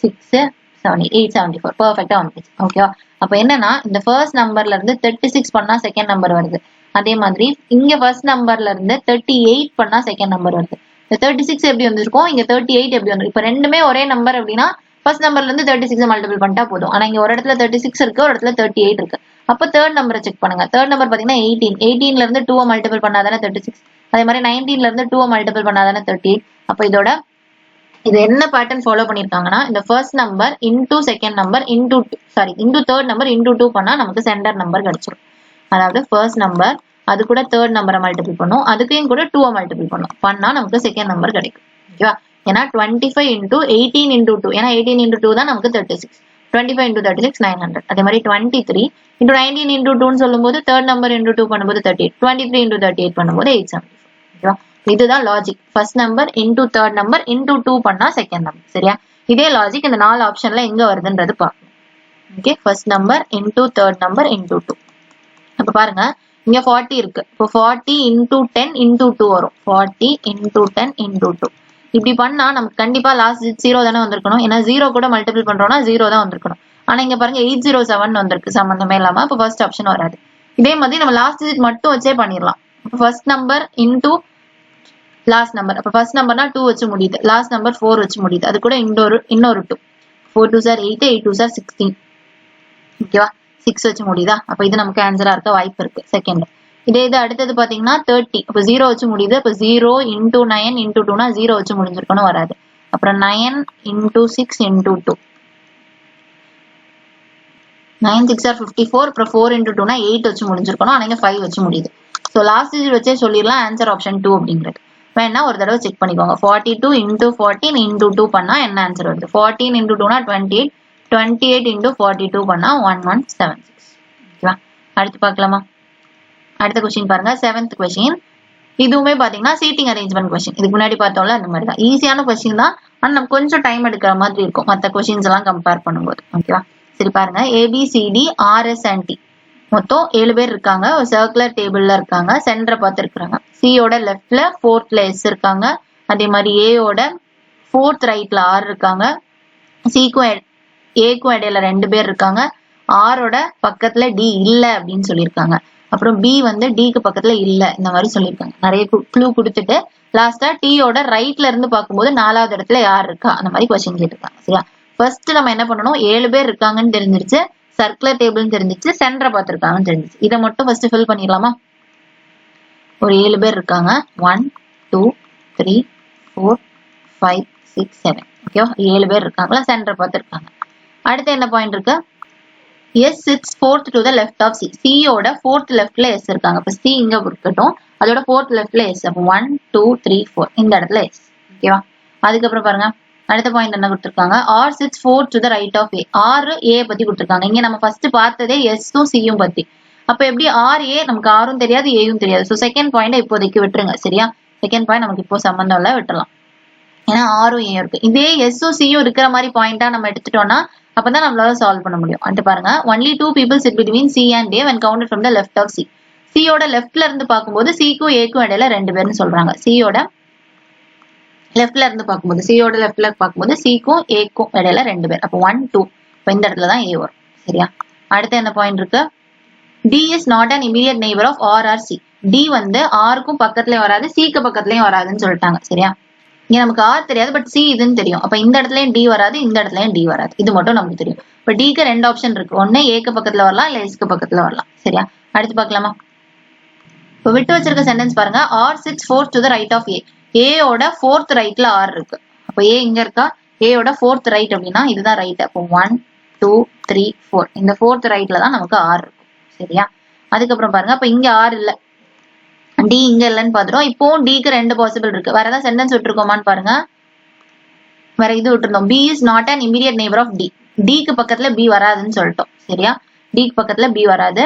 Speaker 1: 6 7 874. பர்ஃபெக்ட்டா வந்துச்சு. ஓகேவா? அப்ப என்னன்னா இந்த ஃபர்ஸ்ட் நம்பர்ல இருந்து 36 பண்ணா செகண்ட் நம்பர் வருது. அதே மாதிரி இங்க ஃபர்ஸ்ட் நம்பர்ல இருந்து 38 பண்ணா செகண்ட் நம்பர் வருது. இந்த 36 எப்படி வந்திருக்கும், இங்க 38 எப்படி வந்திருக்கும்? இப்ப ரெண்டுமே ஒரே நம்பர் அப்படின்னா ஃபர்ஸ்ட் நம்பர்ல இருந்து 36 மல்டிபிள் பண்ணிட்டா போதும். ஆனா இங்க ஒரு இடத்துல 36 இருக்கு, ஒரு இடத்துல 38 இருக்கு. அப்ப தேர்ட் நம்பரை செக் பண்ணுங்க. தேர்ட் நம்பர் பாத்தீங்கன்னா 18. 18ல இருந்து 2 மல்டிபிள் பண்ணாதானே 36. அதே மாதிரி 19ல இருந்து 2 மல்டிபிள் பண்ணாதானே 38. அப்ப இதோட இது என்ன பேட்டர்ன் ஃபாலோ பண்ணிருக்காங்கன்னா, இந்த first number into second number into into third number into 2 பண்ணா நமக்கு சென்டர் நம்பர் கிடைச்சிடும். அதாவது ஃபர்ஸ்ட் நம்பர் அது கூட தேர்ட் நம்பரை மல்டிபிள் பண்ணும், அதுக்கையும் கூட 2 மல்டிபிள் பண்ணும், பண்ணா நமக்கு செகண்ட் நம்பர் கிடைக்கும். ஓகேவா? ஏன்னா 25 into 18 into 2, ஏன்னா 18 into 2 தான் நமக்கு 36. 25 into 36 900. அதே மாதிரி 23 into 19 into 2 சொல்லும்போது தேர்ட் நம்பர் into 2 பண்ணும்போது 38. 23 into 38 பண்ணும்போது 874. ஓகேவா? இதுதான் logic. First number into third number into 2 பண்ணா செகண்ட் நம்பர். சரியா? இதே லாஜிக் இந்த 4 ஆப்ஷன்ல எங்க வருதுன்றது பார்க்கணும். Okay, first number into third number into 2. அப்ப பாருங்க இங்க 40 இருக்கு. இப்போ 40 into 10 into 2 வரும். 40 into 10 into 2. இப்படி பண்ணா நமக்கு கண்டிப்பா லாஸ்ட் 0 தானே வந்திருக்கணும். ஏன்னா 0 கூட மல்டிபிள் பண்றோம்னா 0 தான் வந்திருக்கணும். ஆனா இங்க பாருங்க 807 வந்திருக்கு சம்பந்தமே இல்லாம. அப்ப ஃபர்ஸ்ட் ஆப்ஷன் வராது. இதே மாதிரி நம்ம லாஸ்ட் டிஜிட் மட்டும் வச்சே பண்ணிடலாம். First number into last number. அப்ப ஃபர்ஸ்ட் நம்பர்னா 2 வச்சு முடியுது, லாஸ்ட் நம்பர் 4 வச்சு முடியுது, அது கூட இன்னொரு 2. 4 2s are 8, 8 2s are 16. ஓகேவா? 6 வச்சு முடியுதா? அப்ப இது நமக்கு ஆன்சரா இருக்க வாய்ப்பு இருக்கு செகண்ட். இதே இது அடுத்தது பாத்தீங்கன்னா 30. அப்ப 0 வச்சு முடியுது. அப்ப 0 into 9 into 2னா 0 வச்சு முடிஞ்சிருக்கணும், வராது. அப்புறம் 9 into 6 into 2. 9 6 are 54. அப்புறம் 4 into 2னா 8 வச்சு முடிஞ்சிருக்கணும். ஆனா இங்க 5 வச்சு முடியுது. சோ லாஸ்ட் டிஜிட் வச்சே சொல்லிடலாம் ஆன்சர் ஆப்ஷன் 2 அப்படிங்கிறது. வேணா ஒரு தடவை செக் பண்ணிக்கோங்க. 42 into 14 into 2 பண்ணா என்ன ஆன்சர் வருது? 14 into 2னா 28. 28 into 42 பண்ணா 1176. ஓகேவா? அடுத்து பார்க்கலாமா? அடுத்த கொஸ்டின் பாருங்க. 7th question. இதுவுமே பாத்தீங்கன்னா சீட்டிங் அரேஞ்ச்மெண்ட் கொஸ்டின். இதுக்கு முன்னாடி பார்த்தோம்ல அந்த மாதிரி தான். ஈஸியான கொஸ்டின் தான், ஆனா நமக்கு கொஞ்சம் டைம் எடுக்கிற மாதிரி இருக்கும் மற்ற கொஸ்டின்ஸ் எல்லாம் கம்பேர் பண்ணும்போது. ஓகேவா? சரி பாருங்க. ABCD RS and T மொத்தம் 7 பேர் இருக்காங்க. ஒரு சர்க்குலர் டேபிள்ல இருக்காங்க. சென்டரை பார்த்து இருக்காங்க. சியோட லெஃப்ட்ல 4th S இருக்காங்க. அதே மாதிரி ஏயோட 4th ரைட்ல R இருக்காங்க. சிக்கும் ஏக்கும் இடையில 2 பேர் இருக்காங்க. ஆரோட பக்கத்துல D இல்ல அப்படின்னு சொல்லியிருக்காங்க. அப்புறம் B வந்து Dக்கு பக்கத்துல இல்ல, இந்த மாதிரி சொல்லியிருக்காங்க. நிறைய க்ளூ கொடுத்துட்டு லாஸ்டா Tயோட ரைட்ல இருந்து பார்க்கும்போது 4வது இடத்துல யார் இருக்கா அந்த மாதிரி கொஸ்டின் கேட்டிருக்காங்க. சரியா? ஃபர்ஸ்ட் நம்ம என்ன பண்ணணும், 7 பேர் இருக்காங்கன்னு தெரிஞ்சிருச்சு, சர்க்குலர் டேபிள்னு தெரிஞ்சிச்சு, சென்டரை பார்த்திருக்காங்கன்னு தெரிஞ்சிச்சு. இதை மட்டும் ஃபர்ஸ்ட் ஃபில் பண்ணிடலாமா? ஒரு 7 பேர் இருக்காங்க. 1 2 3 4 5 6 7. ஓகேவா? 7 பேர் இருக்காங்களா, சென்டரை பார்த்திருக்காங்க. அடுத்து என்ன பாயிண்ட் இருக்கு? S sits 4th to the left of C. C யோட 4th leftல S இருக்காங்க. அப்ப C இங்க இருக்கட்டும், அதோட 4th leftல S. அப்ப 1 2 3 4 இந்த இடத்துல S. ஓகேவா? அதுக்கப்புறம் பாருங்க அடுத்த பாயிண்ட் என்ன கொடுத்திருக்காங்க? R sits 4th to the right of A. R A பத்தி கொடுத்திருக்காங்க. இங்க நம்ம ஃபர்ஸ்ட் பார்த்ததே S உம் C யும் பத்தி. அப்ப எப்படி R A நமக்கு R உம் தெரியாது A யும் தெரியாது. சோ செகண்ட் பாயிண்ட் இப்போதைக்கு விட்டுருங்க. சரியா? செகண்ட் பாயிண்ட் நமக்கு இப்போ சம்பந்தம் இல்ல, விட்டுறலாம். ஏன்னா R உம் A இருக்கு. இதே S உம் C யும் இருக்கிற மாதிரி பாயிண்டா நம்ம எடுத்துட்டோம்னா அப்பதான் நம்மளால சால்வ் பண்ண முடியும். வந்து பாருங்க. only 2 people sit between C and A when counted from the left of C. C யோட லெஃப்ட்ல இருந்து பார்க்கும்போது C க்கும் A க்கும் இடையில 2 பேர்னு சொல்றாங்க. C யோட லெஃப்ட்ல இருந்து பார்க்கும்போது C க்கும் A க்கும் இடையில 2 பேர். அப்ப 1 2. இப்ப இந்த இடத்துல தான் A வரும். சரியா? அடுத்து என்ன பாயிண்ட் இருக்கு? D is not an immediate neighbor of R or C. D வந்து R க்கும் பக்கத்துலயும் வராது, C க்கு பக்கத்துலயும் வராதுன்னு சொல்லிட்டாங்க. சரியா? இங்க நமக்கு ஆர் தெரியாது, பட் சி இதுன்னு தெரியும். அப்ப இந்த இடத்துலயும் டி வராது, இந்த இடத்துலயும் டி வராது. இது மட்டும் நமக்கு தெரியும். இப்ப டிக்கு 2 ஆப்ஷன் இருக்கு. ஒண்ணு ஏக்கு பக்கத்துல வரலாம், இல்ல எஸ்க்கு பக்கத்துல வரலாம். சரியா? அடுத்து பார்க்கலாமா? இப்ப விட்டு வச்சிருக்க சென்டென்ஸ் பாருங்க. R sits fourth to the right of A. ஏயோட ஃபோர்த் ரைட்ல ஆர் இருக்கு. அப்ப ஏ இங்க இருக்கா? ஏயோட ஃபோர்த் ரைட் அப்படின்னா இதுதான் ரைட். அப்போ 1 2 3 4 இந்த ஃபோர்த் ரைட்ல தான் நமக்கு ஆர் இருக்கும். சரியா? அதுக்கப்புறம் பாருங்க, அப்ப இங்க ஆர் இல்ல, டி இங்க இல்லன்னு பாத்துறோம். இப்போ டிக்கு 2 பாசிபிள் இருக்கு. வேற ஏதாவது சென்டென்ஸ் விட்டுருக்கோமான்னு பாருங்க. வேற இது விட்டுருந்தோம். B is not an immediate neighbour of D. டிக்கு பக்கத்துல பி வராதுன்னு சொல்லிட்டோம். சரியா? டிக்கு பக்கத்துல பி வராது.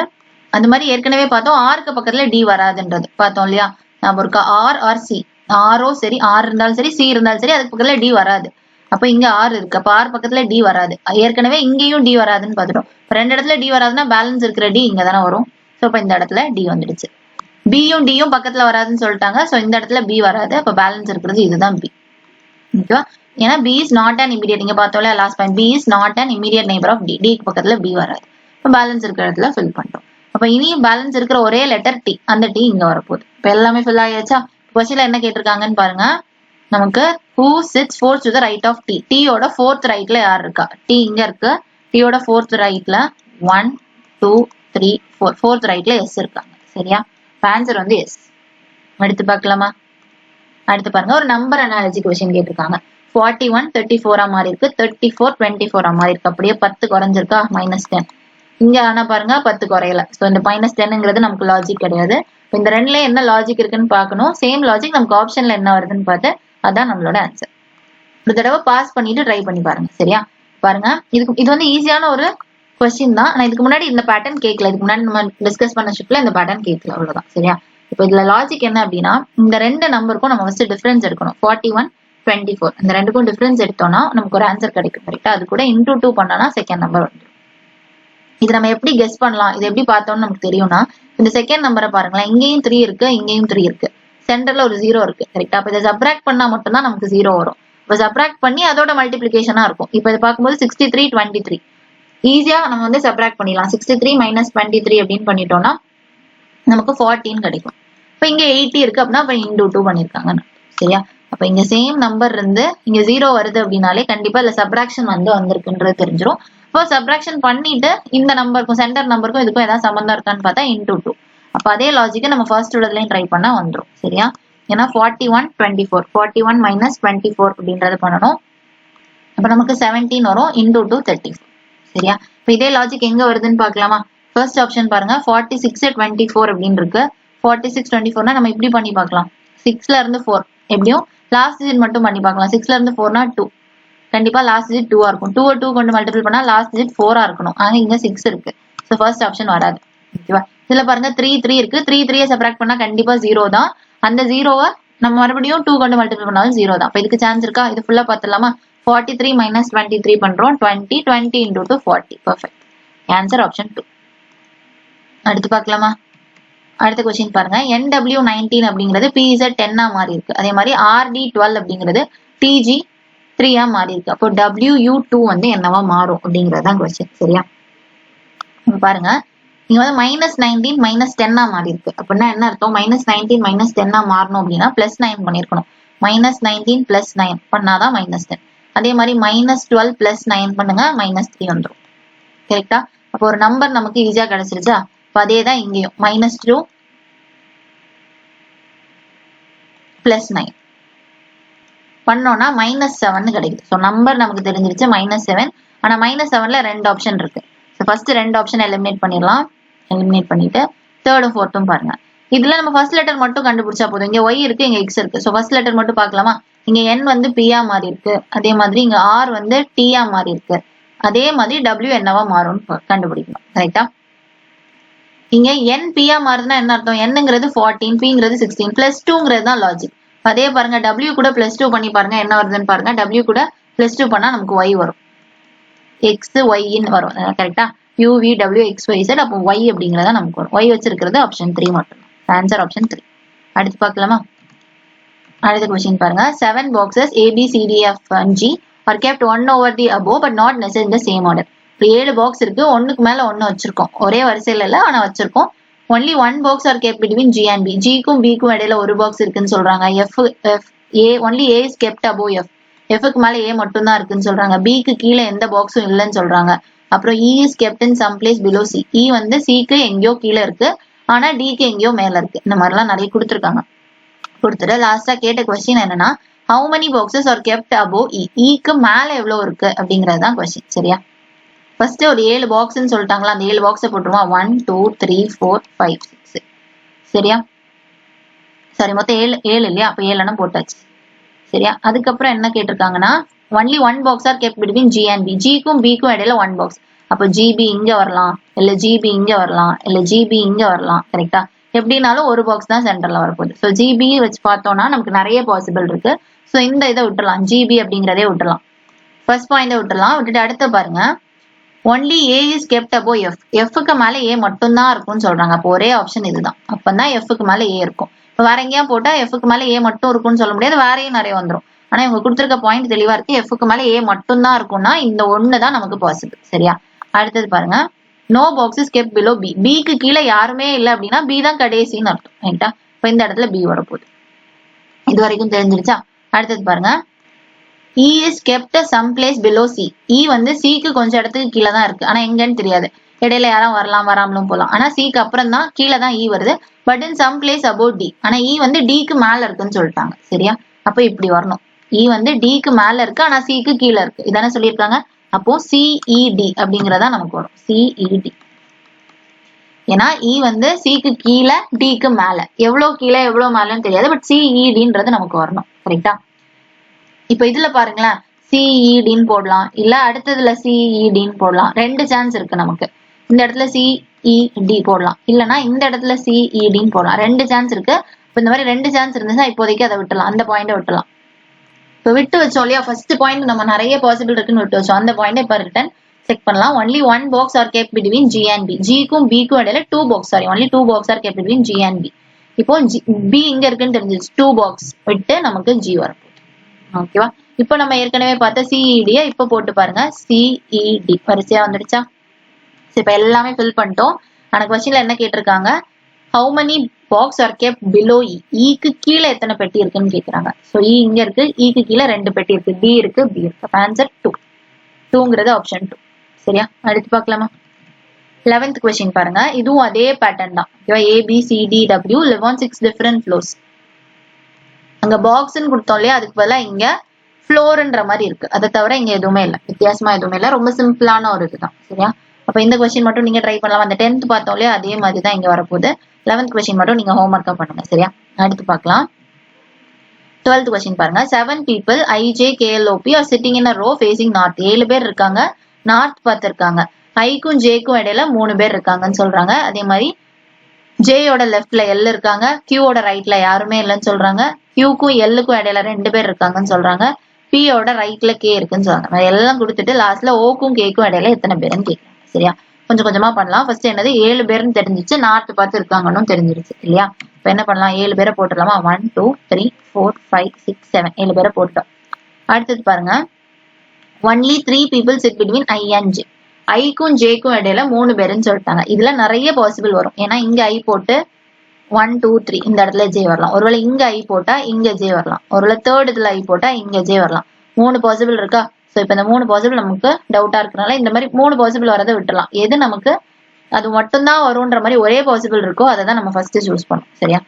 Speaker 1: அந்த மாதிரி ஏற்கனவே பார்த்தோம் ஆருக்கு பக்கத்துல டி வராதுன்றது பார்த்தோம் இல்லையா? நம்ம இருக்கா ஆர் ஆர் சி, ஆரோ சரி, ஆர் இருந்தாலும் சரி, சி இருந்தாலும் சரி, அதுக்கு பக்கத்துல டி வராது. அப்ப இங்க ஆர் இருக்கு. அப்ப ஆர் பக்கத்துல டி வராது. ஏற்கனவே இங்கேயும் டி வராதுன்னு பாத்துட்டோம். ரெண்டு இடத்துல டி வராதுன்னா பேலன்ஸ் இருக்கிற டி இங்க தானே வரும். சோ இப்ப இந்த இடத்துல டி வந்துடுச்சு. பியும் டியும் பக்கத்துல வராதுன்னு சொல்லிட்டாங்க. சோ இந்த இடத்துல பி வராது. அப்ப பேலன்ஸ் இருக்கிறது இதுதான் பி. ஓகேவா? ஏன்னா B is not an immediate, இங்க பார்த்தோம்ல last point, B is not an immediate neighbour of D. டிக்கு பக்கத்துல பி வராது. இப்ப பேலன்ஸ் இருக்கிற இடத்துல ஃபில் பண்ணிட்டோம். அப்ப இனியும் பேலன்ஸ் இருக்கிற ஒரே லெட்டர் டி, அந்த டி இங்க வரப்போகுது. இப்ப எல்லாமே ஃபில் ஆயாச்சா? கொஸ்டின்ல என்ன கேட்டிருக்காங்கன்னு பாருங்க. நமக்கு who sits fourth to the right of t. t யோட fourth rightல யார் இருக்கா? t இங்க இருக்கு. t யோட fourth rightல 1 2 3 4 fourth rightல s இருக்காங்க. சரியா? ஆன்சர் வந்து s. அடுத்து பார்க்கலாமா? அடுத்து பாருங்க, ஒரு நம்பர் அனாலஜி கொஸ்டின் கேட்டிருக்காங்க. 41 34 மாறி இருக்கு, 34 24 மாறி இருக்கு. அப்படியே 10 குறைஞ்சிருக்கா? -10. இங்க ஆனா பாருங்க 10 குறையல. சோ இந்த -10ங்கிறது நமக்கு லாஜிக் கிடையாது. இந்த ரெண்டுல என்ன லாஜிக் இருக்குன்னு பார்க்கணும். சேம் லாஜிக் நமக்கு ஆப்ஷன்ல என்ன வருதுன்னு பார்த்து அதான் நம்மளோட ஆன்சர். ஒரு தடவை பாஸ் பண்ணிட்டு ட்ரை பண்ணி பாருங்க. சரியா? பாருங்க, இது வந்து ஈஸியான ஒரு கொஸ்டின் தான். ஆனா இதுக்கு முன்னாடி இந்த பேட்டர்ன் கேட்கல. இதுக்கு முன்னாடி நம்ம டிஸ்கஸ் பண்ண ஷிப்ல இந்த பேட்டர்ன் கேட்கல, அவ்வளவுதான். சரியா? இப்போ இதுல லாஜிக் என்ன அப்படின்னா, இந்த ரெண்டு நம்பருக்கும் நம்ம ஃபர்ஸ்ட் டிஃபரன்ஸ் எடுக்கணும். 41 24 இந்த ரெண்டுக்கும் டிஃபரன்ஸ் எடுத்தோம்னா நமக்கு ஒரு ஆன்சர் கிடைக்கும். கரெக்டா? அது கூட இன்டூ 2 பண்ணனா செகண்ட் நம்பர் வந்துடும். இது நம்ம எப்படி கெஸ் பண்ணலாம்? இது எப்படி பார்த்தோம்னு நமக்கு தெரியும்னா, இந்த செகண்ட் நம்பரை பாருங்களேன். இங்கேயும் 3 இருக்கு, இங்கேயும் 3 இருக்கு. சென்டர்ல ஒரு 0 இருக்கு. கரெக்டா? அப்ப இதை சப்ராக்ட் பண்ணா மட்டும்தான் நமக்கு 0 வரும். இப்ப சப்ராக்ட் பண்ணி அதோட மல்டிபிளிகேஷனா இருக்கும். இப்ப இதை பார்க்கும்போது 63 23 ஈஸியா நம்ம வந்து சப்ராக்ட் பண்ணிடலாம். 63 - 23 அப்படின்னு பண்ணிட்டோம்னா நமக்கு 14 கிடைக்கும். இப்ப இங்க 80 இருக்கு அப்படின்னா அப்ப இன்டூ 2 பண்ணிருக்காங்க. சரியா? அப்ப இங்க சேம் நம்பர் இருந்து இங்க 0 வருது அப்படின்னாலே கண்டிப்பா இல்ல சப்ராக்ஷன் வந்து வந்திருக்குன்றது தெரிஞ்சிடும். இப்போ சப்ராக்ஷன் பண்ணிட்டு இந்த நம்பருக்கும் சென்டர் நம்பருக்கும் இதுக்கும் ஏதாவது சம்பந்தம் இருக்கான்னு பார்த்தா இன்டூ 2. அப்ப அதே லாஜிக்கை நம்ம ஃபர்ஸ்ட் உள்ளதுலயும் ட்ரை பண்ணா வந்துடும். சரியா? ஏன்னா 41 24 41 - 24 அப்படின்றத பண்ணணும். அப்ப நமக்கு 17 வரும். இன்டூ 2 34. சரியா? இப்ப இதே லாஜிக் எங்க வருதுன்னு பாக்கலாமா? ஃபர்ஸ்ட் ஆப்ஷன் பாருங்க. 46 24 அப்படின்னு இருக்கு. 46 24னா நம்ம இப்படி பண்ணி பார்க்கலாம். 6ல இருந்து 4 எப்படியும் லாஸ்ட் டிஜிட் மட்டும் பண்ணி பார்க்கலாம். 6ல இருந்து 4னா 2. கண்டிப்பா லாஸ்ட் டிஜிட் 2 இருக்கும். 2 2 கொண்டு மல்டிபிள் பண்ணா லாஸ்ட் டிஜிட் 4 இருக்கணும். ஆனா இங்க 6 இருக்கு. சோ ஃபர்ஸ்ட் ஆப்ஷன் வராது. ஓகேவா? இதுல பாருங்க 3 3 இருக்கு. 3 3 சப்ராக்ட் பண்ணா கண்டிப்பா 0 தான். அந்த 0வை நம்ம மறுபடியும் 2 கொண்டு மல்டிபிள் பண்ணாலும் 0 தான். அப்ப இதுக்கு சான்ஸ் இருக்கா? இது ஃபுல்லா பாத்துலாமா? 43 - 23 பண்றோம். 20 20 into 2 40. பெர்ஃபெக்ட். Answer option 2. அடுத்து பார்க்கலாமா? அடுத்த கொஸ்டின் பாருங்க. NW19 அப்படிங்கிறது PZ10 மாறி இருக்கு. அதே மாதிரி RD12 அப்படிங்கிறது TG3 மாறி இருக்கு. அப்போ WU2 வந்து என்னவா மாறும் அப்படிங்கறதுதான் கொஸ்டின். சரியா? பாருங்க, இங்க வந்து -19 -10 மாறி இருக்கு. அப்படின்னா என்ன அர்த்தம்? -19 -10 மாறணும் அப்படின்னா +9 பண்ணிருக்கணும். -19 +9 பண்ணாதான் -10. அதே மாதிரி -12 +9 பண்ணுங்க, -3 வந்துடும். கரெக்டா? அப்போ ஒரு நம்பர் நமக்கு ஈஸியா கிடைச்சிருச்சா? அப்ப அதேதான் இங்கேயும் -2 +9 பண்ணோம்னா -7 கிடைக்குது. ஸோ நம்பர் நமக்கு தெரிஞ்சிருச்சு -7. ஆனா -7ல 2 ஆப்ஷன் இருக்கு. ஸோ ஃபர்ஸ்ட் 2 ஆப்ஷன் எலிமினேட் பண்ணிடலாம். எலிமினேட் பண்ணிட்டு தேர்டும் ஃபோர்த்தும் பாருங்க. இதுல நம்ம ஃபர்ஸ்ட் லெட்டர் மட்டும் கண்டுபிடிச்சா போதும். இங்க y இருக்கு, இங்க x இருக்கு. ஸோ ஃபர்ஸ்ட் லெட்டர் மட்டும் பார்க்கலாமா? இங்க n வந்து p மாறி இருக்கு. அதே மாதிரி இங்க r வந்து t மாறி இருக்கு. அதே மாதிரி w என்னவா மாறும்னு கண்டுபிடிக்கணும். கரெக்டா? இங்க n p மாறுதுன்னா என்ன அர்த்தம்? nங்கிறது 14, pங்கிறது 16, +2ங்கிறது தான் லாஜிக். அதே பாருங்க, w கூட +2 பண்ணி பாருங்க என்ன வருதுன்னு பாருங்க. w கூட +2 பண்ணா நமக்கு y வரும். x y ன்னு வரும். கரெக்டா? u v w x y z. அப்போ y அப்படிங்கறத நமக்கு வரும். y வச்சிருக்கிறது ஆப்ஷன் 3 மட்டும். Answer option 3. அடுத்து பார்க்கலாமா? அடுத்த கொஸ்டின் பாருங்க. 7 boxes A B C D F and G are kept one over the above but not necessarily in the same order. இப்போ 7 பாக்ஸ் இருக்கு. ஒண்ணுக்கு மேல ஒண்ணு வச்சிருக்கோம். ஒரே வரிசையில இல்ல, ஆனா வச்சிருக்கோம். only one box are kept between G and B. G க்கும் B க்கும் இடையில ஒரு பாக்ஸ் இருக்குன்னு சொல்றாங்க. A only A is kept above F, எஃப்க்கு மேல ஏ மட்டும் தான் இருக்குன்னு சொல்றாங்க. பிக்கு கீழே எந்த பாக்ஸும் இல்லைன்னு சொல்றாங்க. அப்புறம் E is kept in some place below C, E வந்து சிக்கு எங்கேயோ கீழே இருக்கு, ஆனா டிக்கு எங்கேயோ மேல இருக்கு. இந்த மாதிரிலாம் நிறைய கொடுத்துருக்காங்க. கொடுத்துட்டு லாஸ்டா கேட்ட கொஸ்டின் என்னன்னா how many boxes are kept above E, க்கு மேல எவ்வளவு இருக்கு அப்படிங்கிறது தான் கொஸ்டின். சரியா, ஃபர்ஸ்ட் ஒரு 7 பாக்ஸ்ன்னு சொல்லிட்டாங்களா, அந்த 7 பாக்ஸை போட்டுருவோம். 1 2 3 4 5 6. சரியா, சாரி மொத்தம் 7 இல்லையா, அப்ப 7 போட்டாச்சு. சரியா, அதுக்கப்புறம் என்ன கேட்டிருக்காங்கன்னா only 1 box are kept between G and B, ஜிக்கும் பிக்கும் இடையில 1 பாக்ஸ். அப்போ ஜிபி இங்க வரலாம், இல்ல ஜிபி இங்க வரலாம், இல்ல ஜிபி இங்க வரலாம். கரெக்டா, எப்படினாலும் ஒரு பாக்ஸ் தான் சென்டர்ல வரப்போகுது. ஸோ ஜிபி வச்சு பார்த்தோம்னா நமக்கு நிறைய பாசிபிள் இருக்கு. ஸோ இந்த இதை விட்டுலாம், ஜிபி அப்படிங்கிறதே விட்டுலாம். ஃபர்ஸ்ட் பாயிண்ட் விட்டுலாம். விட்டுட்டு அடுத்து பாருங்க, only A is kept above F, எஃப்க்கு மேல ஏ மட்டும் தான் இருக்கும்னு சொல்றாங்க. அப்போ ஒரே ஆப்ஷன் இதுதான். அப்பதான் எஃப்க்கு மேல ஏ இருக்கும். இப்போ வேற எங்கேயா போட்டா எஃப்க்கு மேல ஏ மட்டும் இருக்கும்னு சொல்ல முடியாது, வேறையும் நிறைய வந்துடும். ஆனா இவங்க கொடுத்துருக்க பாயிண்ட் தெளிவா இருக்கு, எஃப்க்கு மேல ஏ மட்டும் தான் இருக்கும்னா இந்த ஒண்ணு தான் நமக்கு பாசிபிள். சரியா, அடுத்தது பாருங்க, no box is kept below B, பிக்கு கீழே யாருமே இல்லை அப்படின்னா பி தான் கடைசின்னு அர்த்தம். ரைட்டா, இப்போ இந்த இடத்துல பி வரப்போகுது. இது வரைக்கும் தெரிஞ்சிருச்சா? அடுத்தது பாருங்க, E is kept some place below C, E வந்து Cக்கு கொஞ்சம் இடத்துக்கு கீழே தான் இருக்கு, ஆனா எங்கன்னு தெரியாது. இடையில யாரும் வரலாம் வராமலும் போலாம். ஆனா Cக்கு அப்புறம் தான் கீழே தான் E வருது. But in some place above D, ஆனா E வந்து Dக்கு மேல இருக்குன்னு சொல்லிட்டாங்க. சரியா, அப்ப இப்படி வரணும், E வந்து Dக்கு மேல இருக்கு ஆனா Cக்கு கீழே இருக்கு, இதானே சொல்லியிருக்காங்க. அப்போ CED அப்படிங்கறதா நமக்கு வரும், CED. ஏன்னா E வந்து Cக்கு கீழே Dக்கு மேல, எவ்வளவு கீழே எவ்வளவு மேலன்னு தெரியாது, பட் CEDன்றது நமக்கு வரணும். கரெக்டா, இப்ப இதுல பாருங்களேன், சிஇடின்னு போடலாம், இல்ல அடுத்ததுல சிஇடின்னு போடலாம். ரெண்டு சான்ஸ் இருக்கு நமக்கு. இந்த இடத்துல சிஇடி போடலாம், இல்லைன்னா இந்த இடத்துல சிஇடின்னு போடலாம். ரெண்டு சான்ஸ் இருக்கு. இப்ப இந்த மாதிரி ரெண்டு சான்ஸ் இருந்துச்சுன்னா இப்போதைக்கு அதை விட்டுலாம், அந்த பாயிண்ட விட்டுலாம். இப்ப விட்டு வச்சோம் இல்லையா, ஃபர்ஸ்ட் பாயிண்ட் நம்ம நிறைய பாசிபிள் இருக்குன்னு விட்டு வச்சோம், அந்த பாயிண்ட் இப்ப ரிட்டர்ன் செக் பண்ணலாம். Only 1 box are kept between G and B, ஜிக்கும் பிக்கும் இடையில 2 box, sorry only 2 box are kept between G and B. இப்போ பி இங்க இருக்குன்னு தெரிஞ்சிச்சு, 2 பாக்ஸ் விட்டு நமக்கு ஜி வரும். ஓகேவா, இப்ப நம்ம ஏற்கனவே பார்த்த சிஇடிய இப்ப போட்டு பாருங்க, சிஇடி வரிசையா வந்துடுச்சா? இப்ப எல்லாமே ஃபில் பண்ணிட்டோம். ஆனா கொஸ்டின்ல என்ன கேட்டிருக்காங்க, how many box are kept below E, க்கு கீழே எத்தனை பெட்டி இருக்குன்னு கேக்குறாங்க. சோ E இங்க இருக்கு, க்கு கீழே 2 பெட்டி இருக்கு, D இருக்கு, B இருக்கு. ஆன்சர் 2, 2ங்கிறது ஆப்ஷன் 2. சரியா, அடுத்து பார்க்கலாமா? 11th கொஸ்டின் பாருங்க, இதுவும் அதே பேட்டர்ன் தான். ஓகேவா, ABCDW live on 6 different floors. அங்க பாக்ஸ்ன்னு கொடுத்தோம் இல்லையா, அதுக்கு பதிலா இங்க ஃப்ளோர்ன்ற மாதிரி இருக்கு. அதை தவிர இங்க எதுவுமே இல்லை, வித்தியாசமா எதுவுமே இல்லை, ரொம்ப சிம்பிளான ஒரு இதுதான். சரியா, அப்ப இந்த கொஸ்டின் மட்டும் நீங்க ட்ரை பண்ணலாம். அந்த 10th பார்த்தோம் இல்லையா, அதே மாதிரி தான் இங்க வரப்போகுது. 11th கொஸ்டின் மட்டும் நீங்க ஹோம்ஒர்க்கா பண்ணுங்க. சரியா, அடுத்து பார்க்கலாம். 12th கொஸ்டின் பாருங்க, 7 people IJKLOP are sitting in a row facing north. 7 பேர் இருக்காங்க, நார்த் பார்த்திருக்காங்க. ஐக்கும் ஜேக்கும் இடையில 3 பேர் இருக்காங்கன்னு சொல்றாங்க. அதே மாதிரி ஜேயோட லெஃப்ட்ல எல் இருக்காங்க, கியூவோட ரைட்ல யாருமே இல்லைன்னு சொல்றாங்க. கியூக்கும் எல்லுக்கும் இடையில 2 பேர் இருக்காங்கன்னு சொல்றாங்க. பியோட ரைட்ல கே இருக்குன்னு சொல்றாங்க. எல்லாம் கொடுத்துட்டு லாஸ்ட்ல ஓக்கும் கேக்கும் இடையில எத்தனை பேருன்னு கேட்கறாங்க. சரியா, கொஞ்சம் கொஞ்சமா பண்ணலாம். ஃபர்ஸ்ட் என்னது 7 பேருன்னு தெரிஞ்சிச்சு, நார்த் பார்த்து இருக்காங்கன்னு தெரிஞ்சிருச்சு இல்லையா. இப்ப என்ன பண்ணலாம், 7 பேரை போட்டுடலாமா? 1 2 3 4 5 6 7, 7 பேரை போட்டுட்டோம். அடுத்தது பாருங்க, only 3 people sit between I and J, ஐக்கும் ஜேக்கும் இடையில 3 பேருன்னு சொல்லிட்டாங்க. இதுல நிறைய பாசிபிள் வரும். ஏன்னா இங்க ஐ போட்டு 1 2 3 இந்த இடத்துல ஜே வரலாம். ஒருவேளை இங்க ஐ போட்டா இங்க ஜே வரலாம். ஒருவேளை தேர்ட் இதுல ஐ போட்டா இங்க ஜே வரலாம். 3 பாசிபிள் இருக்கா? சோ இப்ப இந்த 3 பாசிபிள் நமக்கு டவுட்டா இருக்கனால இந்த மாதிரி 3 பாசிபிள் வரதை விட்டுலாம். எது நமக்கு அது மட்டும்தான் வரும்ன்ற மாதிரி ஒரே பாசிபிள் இருக்கோ அதை தான் நம்ம ஃபர்ஸ்ட் சூஸ் பண்ணணும். சரியா,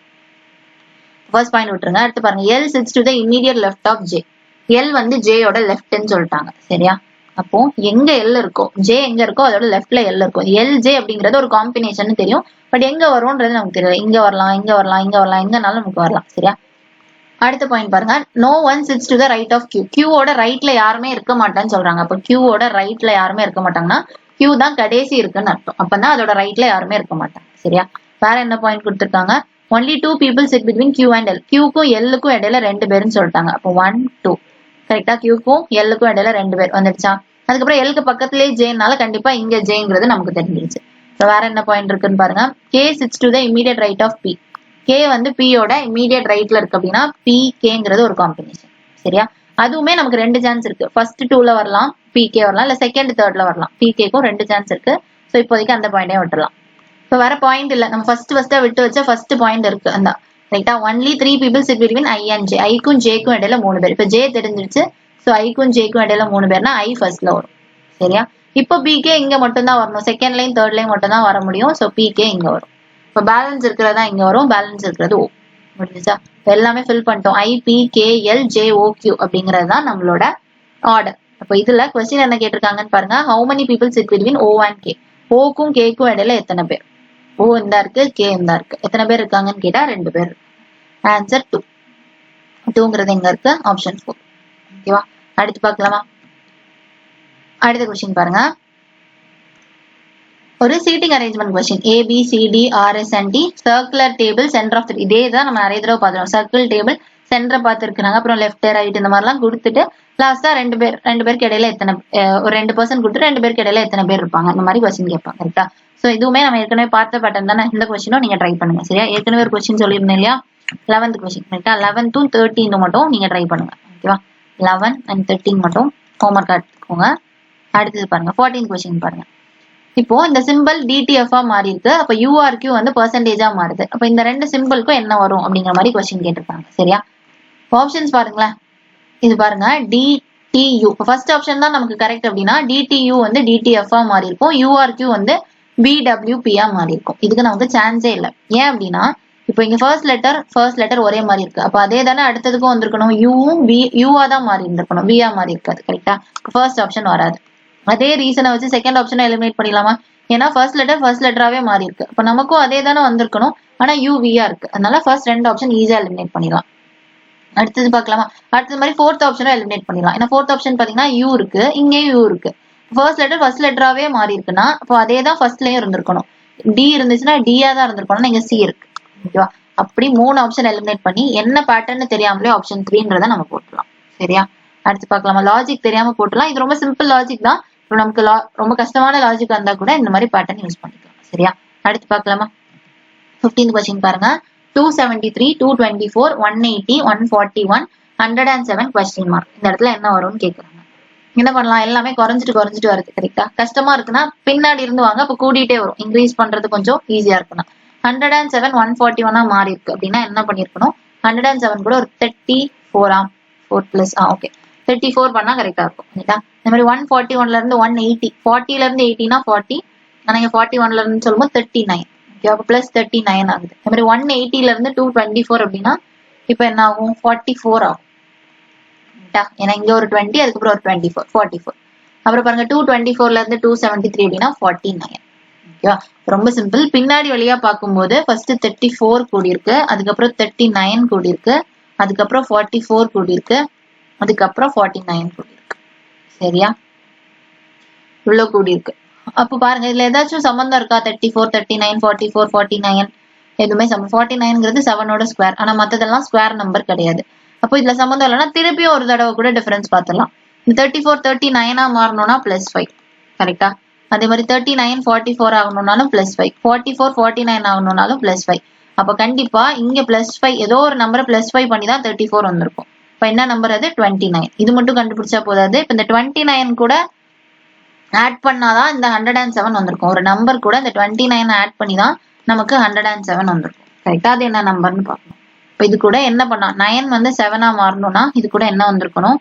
Speaker 1: ஃபர்ஸ்ட் பாயிண்ட் விட்டுருங்க. அடுத்து பாருங்க, L sits to the immediate left of J, L வந்து ஜேயோட லெஃப்ட்னு சொல்லிட்டாங்க. சரியா, அப்போ எங்க எல் இருக்கோ, ஜே எங்க இருக்கோ அதோட லெஃப்ட்ல எல் இருக்கும். எல் ஜே அப்படிங்கறது ஒரு காம்பினேஷன் தெரியும், பட் எங்க வரும்ன்றது நமக்கு தெரியல. இங்க வரலாம், இங்க வரலாம், இங்க வரலாம், எங்கனாலும் நமக்கு வரலாம். சரியா, அடுத்த பாயிண்ட் பாருங்க, no one sits to the right of Q, கியூவோட ரைட்ல யாருமே இருக்க மாட்டான்னு சொல்றாங்க. அப்ப கியூவோட ரைட்ல யாருமே இருக்க மாட்டாங்கன்னா கியூ தான் கடைசி இருக்குன்னு அர்த்தம். அப்பதான் அதோட ரைட்ல யாருமே இருக்க மாட்டாங்க. சரியா, வேற என்ன பாயிண்ட் கொடுத்திருக்காங்க, only 2 people sit between Q and L, கியூக்கும் எல்லுக்கும் இடையில 2 பேருன்னு சொல்லிட்டாங்க. அப்போ 1 2 கரெக்டா, கியூக்கும் எல்லுக்கும் இடையில 2 பேர் வந்துடுச்சா. அதுக்கப்புறம் எல்லுக்கு பக்கத்திலேயே ஜேனால கண்டிப்பா இங்க ஜேங்கிறது நமக்கு தெரிஞ்சிருச்சு. வேற என்ன பாயிண்ட் இருக்குன்னு பாருங்க, K sits to the immediate right of B, K வந்து பியோட இமீடியட் ரைட்ல இருக்கு அப்படின்னா பி கேங்கிறது ஒரு காம்பினேஷன். சரியா, அதுவுமே நமக்கு 2 சான்ஸ் இருக்கு. ஃபர்ஸ்ட் 2ல வரலாம், பி கே வரலாம், இல்ல செகண்ட் 3ல வரலாம். பி கேக்கும் 2 சான்ஸ் இருக்கு. சோ இப்போதைக்கு அந்த பாயிண்டே விட்டுறலாம். இப்ப வர பாயிண்ட் இல்ல, நம்ம ஃபர்ஸ்டா விட்டு வச்ச ஃபர்ஸ்ட் பாயிண்ட் இருக்கு, அந்த ரைட்டா. Only 3 people sit between I and J. ஐக்கும் ஜேக்கும் இடையில 3 பேர். இப்ப ஜே தெரிஞ்சிருச்சு. ஸோ ஐக்கும் ஜேக்கும் இடையில 3 பேர்னா ஐ ஃபர்ஸ்ட்ல வரும். சரியா. இப்போ பிகே இங்க மட்டும் தான் வரணும். செகண்ட் லைன் தேர்ட் லைன் மட்டும் தான் வர முடியும். ஸோ பிகே இங்க வரும். இப்போ பேலன்ஸ் இருக்கிறதா இங்க வரும். பேலன்ஸ் இருக்கிறது ஓ. முடிஞ்சுச்சா. எல்லாமே ஃபில் பண்ணிட்டோம். I P K L J O Q அப்படிங்கிறது தான் நம்மளோட ஆர்டர். அப்போ இதுல கொஸ்டின் என்ன கேட்டிருக்காங்கன்னு பாருங்க. How many people sit between O and K. ஓக்கும் கேக்கும் இடையில எத்தனை பேர். ஓ இந்த இருக்கு கே இந்த இருக்கு. எத்தனை பேர் இருக்காங்கன்னு கேட்டா 2 பேர். ஆன்சர் 2. 2ங்கிறது எங்க இருக்கு. ஆப்ஷன் 4. ஓகேவா. அடுத்து பார்க்கலாமா. அடுத்த கொஸ்டின் பாருங்க. ஒரு seating arrangement question. A B C D R S and T circular table centre of இதே தான் நம்ம நிறைய தடவை பார்த்துருவோம். சர்க்கிள் டேபிள் சென்டரை பார்த்துருக்காங்க. அப்புறம் லெஃப்ட் ரைட் இந்த மாதிரிலாம் கொடுத்துட்டு லாஸ்டா 2 பேருக்கு இடையில எத்தனை ஒரு 2% கொடுத்துட்டு 2 பேருக்கு இடையில எத்தனை பேர் இருப்பாங்க இந்த மாதிரி கொஸ்டின் கேட்பாங்க. கரெக்டா. ஸோ இதுவுமே நம்ம ஏற்கனவே பார்த்த பேட்டர்ன் தானே. இந்த கொஸ்டினும் நீங்க ட்ரை பண்ணுங்க. சரியா. ஏற்கனவே ஒரு கொஸ்டின் சொல்லியிருந்தேன் இல்லையா. 11th question. கரெக்டா. 11th 13 மட்டும் நீங்க ட்ரை பண்ணுங்க. ஓகேவா. 11 and 13 மட்டும் ஹோம்ஒர்க் எடுத்துக்கோங்க. அடுத்தது பாருங்க 14th கொஸ்டின் பாருங்க. இப்போ இந்த சிம்பிள் டிடிஎஃப் மாறி இருக்கு. அப்ப யூஆர்கியூ வந்து பெர்சன்டேஜா மாறுது. அப்ப இந்த 2 சிம்பிளுக்கும் என்ன வரும் அப்படிங்கிற மாதிரி கொஸ்டின் கேட்டிருக்காங்க. சரியா. ஆப்ஷன்ஸ் பாருங்களேன். இது பாருங்க டிடியூ. ஃபர்ஸ்ட் ஆப்ஷன் தான் நமக்கு கரெக்ட் அப்படின்னா டிடியூ வந்து டிடிஎஃப் மாறி இருக்கும். யூஆர்கியூ வந்து பிடபிள்யூபியா மாறி இருக்கும். இதுக்கு நமக்கு சான்ஸே இல்லை. ஏன் அப்படின்னா இப்போ இங்க ஃபர்ஸ்ட் லெட்டர் ஒரே மாதிரி இருக்கு. அப்ப அதே தானே அடுத்ததுக்கும் வந்திருக்கணும். யூவும் யூவா தான் மாறி இருந்திருக்கணும். பியா மாறி இருக்காது. கரெக்டா. ஃபர்ஸ்ட் ஆப்ஷன் வராது. அதே ரீசனை வச்சு செகண்ட் ஆப்ஷனை எலிமினேட் பண்ணிடலாமா. ஏன்னா ஃபர்ஸ்ட் லெட்டராவே மாறி இருக்கு. அப்ப நமக்கும் அதே தானே வந்திருக்கணும். ஆனா யூவியா இருக்கு. அதனால ஃபர்ஸ்ட் 2 ஆப்ஷன் ஈஸியா எலிமினேட் பண்ணிடலாம். அடுத்தது பார்க்கலாமா. அடுத்தது மாதிரி 4th ஆப்ஷனும் எலிமினேட் பண்ணிடலாம். ஏன்னா 4th ஆப்ஷன் பாத்தீங்கன்னா யூ இருக்கு. இங்கேயும் யூ இருக்கு. ஃபர்ஸ்ட் லெட்டராவே மாறி இருக்குன்னா அப்போ அதே தான் ஃபர்ஸ்ட்லயும் இருந்திருக்கணும். டி இருந்துச்சுன்னா டியா தான் இருந்திருக்கணும். இங்க சி இருக்கு. ஓகேவா. அப்படி 3 ஆப்ஷன் எலிமினேட் பண்ணி என்ன பேட்டர்ன் தெரியாமலே ஆப்ஷன் 3ன்றத நம்ம போட்டுடலாம். சரியா. அடுத்து பார்க்கலாமா. லாஜிக் தெரியாம போட்டுலாம். இது ரொம்ப சிம்பிள் லாஜிக் தான். நமக்கு ரொம்ப கஷ்டமான லாஜிக் இருந்தா கூட இந்த மாதிரி பேட்டர்ன் யூஸ் பண்ணிக்கலாம். சரியா. அடுத்து பார்க்கலாமா. 15th கொஸ்டின் பாருங்க. 273 224 180 141 107 கொஸ்டின் மார்க். இந்த இடத்துல என்ன வரும்னு கேக்குறாங்க. என்ன பண்ணலாம். எல்லாமே குறைஞ்சிட்டு வருது. கரெக்டா. கஷ்டமா இருக்குன்னா பின்னாடி இருந்து வாங்க. அப்ப கூட்டிகிட்டே வரும். இன்க்ரீஸ் பண்றது கொஞ்சம் ஈஸியா இருக்குன்னா 107 141 மாறி இருக்கு அப்படின்னா என்ன பண்ணிருக்கணும். 107 கூட ஒரு 34 4 ஓகே 34 பண்ணா கரெக்டா இருக்கும். இந்த மாதிரி 141ல இருந்து 180 40ல இருந்து 80னா 40. ஆனா இங்க 41ல இருந்து சொல்லும்போது 39. ஓகே. அப்ப பிளஸ் 39 ஆகுது. இந்த மாதிரி 180ல இருந்து 224 அப்படின்னா இப்ப என்ன ஆகும். 44 ஆகும். ஏன்னா இங்க ஒரு 20 அதுக்கப்புறம் ஒரு 24 44. அப்புறம் பாருங்க 224ல இருந்து 273 அப்படின்னா 49. ஓகேவா. ரொம்ப சிம்பிள். பின்னாடி வழியா பார்க்கும்போது ஃபர்ஸ்ட் 34 கூடி இருக்கு. அதுக்கப்புறம் 39 கூடி இருக்கு. அதுக்கப்புறம் 44 கூடி இருக்கு. அதுக்கப்புறம் 49 கூடி இருக்கு. சரியா. இவ்வளவு கூடி இருக்கு. அப்ப பாருங்க இதுல ஏதாச்சும் சம்பந்தம் இருக்கா. 34 39 44 49 எதுவுமே 49ங்கிறது 7ஓட ஸ்கொயர். ஆனா மத்ததெல்லாம் ஸ்கொயர் நம்பர் கிடையாது. அப்போ இதுல சம்பந்தம் இல்லைன்னா திருப்பியும் ஒரு தடவை கூட டிஃபரன்ஸ் பார்த்துடலாம். 34 39 மாறணும்னா +5. கரெக்டா. அதே மாதிரி 39 44 ஆகணும்னாலும் +5. 44 49 ஆகணும்னாலும் +5. அப்ப கண்டிப்பா இங்க +5 ஏதோ ஒரு நம்பரை +5 பண்ணி தான் 34 வந்திருக்கும். இப்ப என்ன நம்பர் அது 29. இது மட்டும் கண்டுபிடிச்சா போதாது. இப்ப இந்த 29 கூட ஆட் பண்ணாதான் இந்த 107 வந்திருக்கும். ஒரு நம்பர் கூட இந்த 29 ஆட் பண்ணி தான் நமக்கு 107 வந்திருக்கும். கரெக்டா. அது என்ன நம்பர்னு பார்க்கணும். இப்ப இது கூட என்ன பண்ணா 9 வந்து 7 மாறணும்னா இது கூட என்ன வந்திருக்கணும்.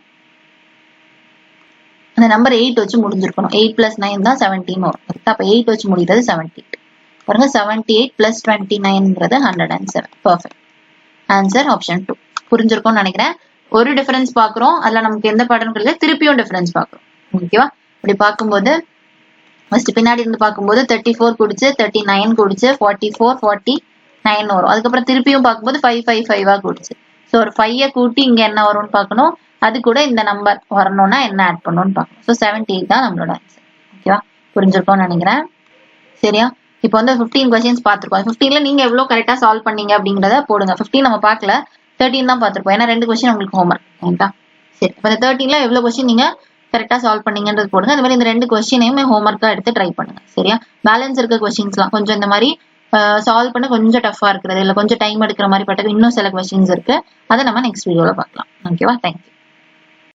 Speaker 1: அந்த நம்பர் 8 வச்சு முடிஞ்சிருக்கணும். 8 + 9 தான் 17 வரும். கரெக்டா. அப்ப 8 வச்சு முடிகிறது 78. பாருங்க 78 + 29ங்கிறது 107. பெர்ஃபெக்ட். Answer option 2. புரிஞ்சிருக்கும்னு நினைக்கிறேன். ஒரு டிஃபரன்ஸ் பாக்குறோம். அதுல நமக்கு எந்த பேட்டர்ன் கிடையாது. திருப்பியும் டிஃபரன்ஸ் பாக்குறோம். ஓகேவா. இப்படி பார்க்கும்போது ஃபர்ஸ்ட் பின்னாடி இருந்து பார்க்கும்போது 34 கூடிச்சு 39 கூடிச்சு 44 49 வரும். அதுக்கப்புறம் திருப்பியும் பார்க்கும்போது 5 5 5 கூடிச்சு. ஸோ ஒரு 5 கூட்டி இங்க என்ன வரும்னு பார்க்கணும். அது கூட இந்த நம்பர் வரணும்னா என்ன ஆட் பண்ணணும்னு பார்க்கணும். ஸோ 78 தான் நம்மளோட ஆன்சர். ஓகேவா. புரிஞ்சிருக்கோம்னு நினைக்கிறேன். சரியா. இப்போ வந்து 15 கொஸ்டின்ஸ் பார்த்துருக்கோம். 15ல நீங்க எவ்வளவு கரெக்டா சால்வ் பண்ணீங்க அப்படிங்கிறத போடுங்க. 15 நம்ம பார்க்கல. 13 தான் பார்த்துருப்போம். ஏன்னா 2 கொஸ்டின் உங்களுக்கு ஹோம்ஒர்க். சரிங்களா. சரி. இப்போ இந்த 13ல எவ்வளவு கொஸ்டின் நீங்க கரெக்டா சால்வ் பண்ணீங்கன்றது போடுங்க. அது மாதிரி இந்த 2 கொஸ்டினையுமே ஹோம்ஒர்க்கா எடுத்து ட்ரை பண்ணுங்க. சரியா. பேலன்ஸ் இருக்க கொஸ்டின்ஸ்லாம் கொஞ்சம் இந்த மாதிரி சால்வ் பண்ண கொஞ்சம் டஃபா இருக்கிறது இல்ல கொஞ்சம் டைம் எடுக்கிற மாதிரி பட்டது இன்னும் சில கொஸ்டின்ஸ் இருக்கு. அதை நம்ம நெக்ஸ்ட் வீடியோல பார்க்கலாம். ஓகேவா. தேங்க்யூ.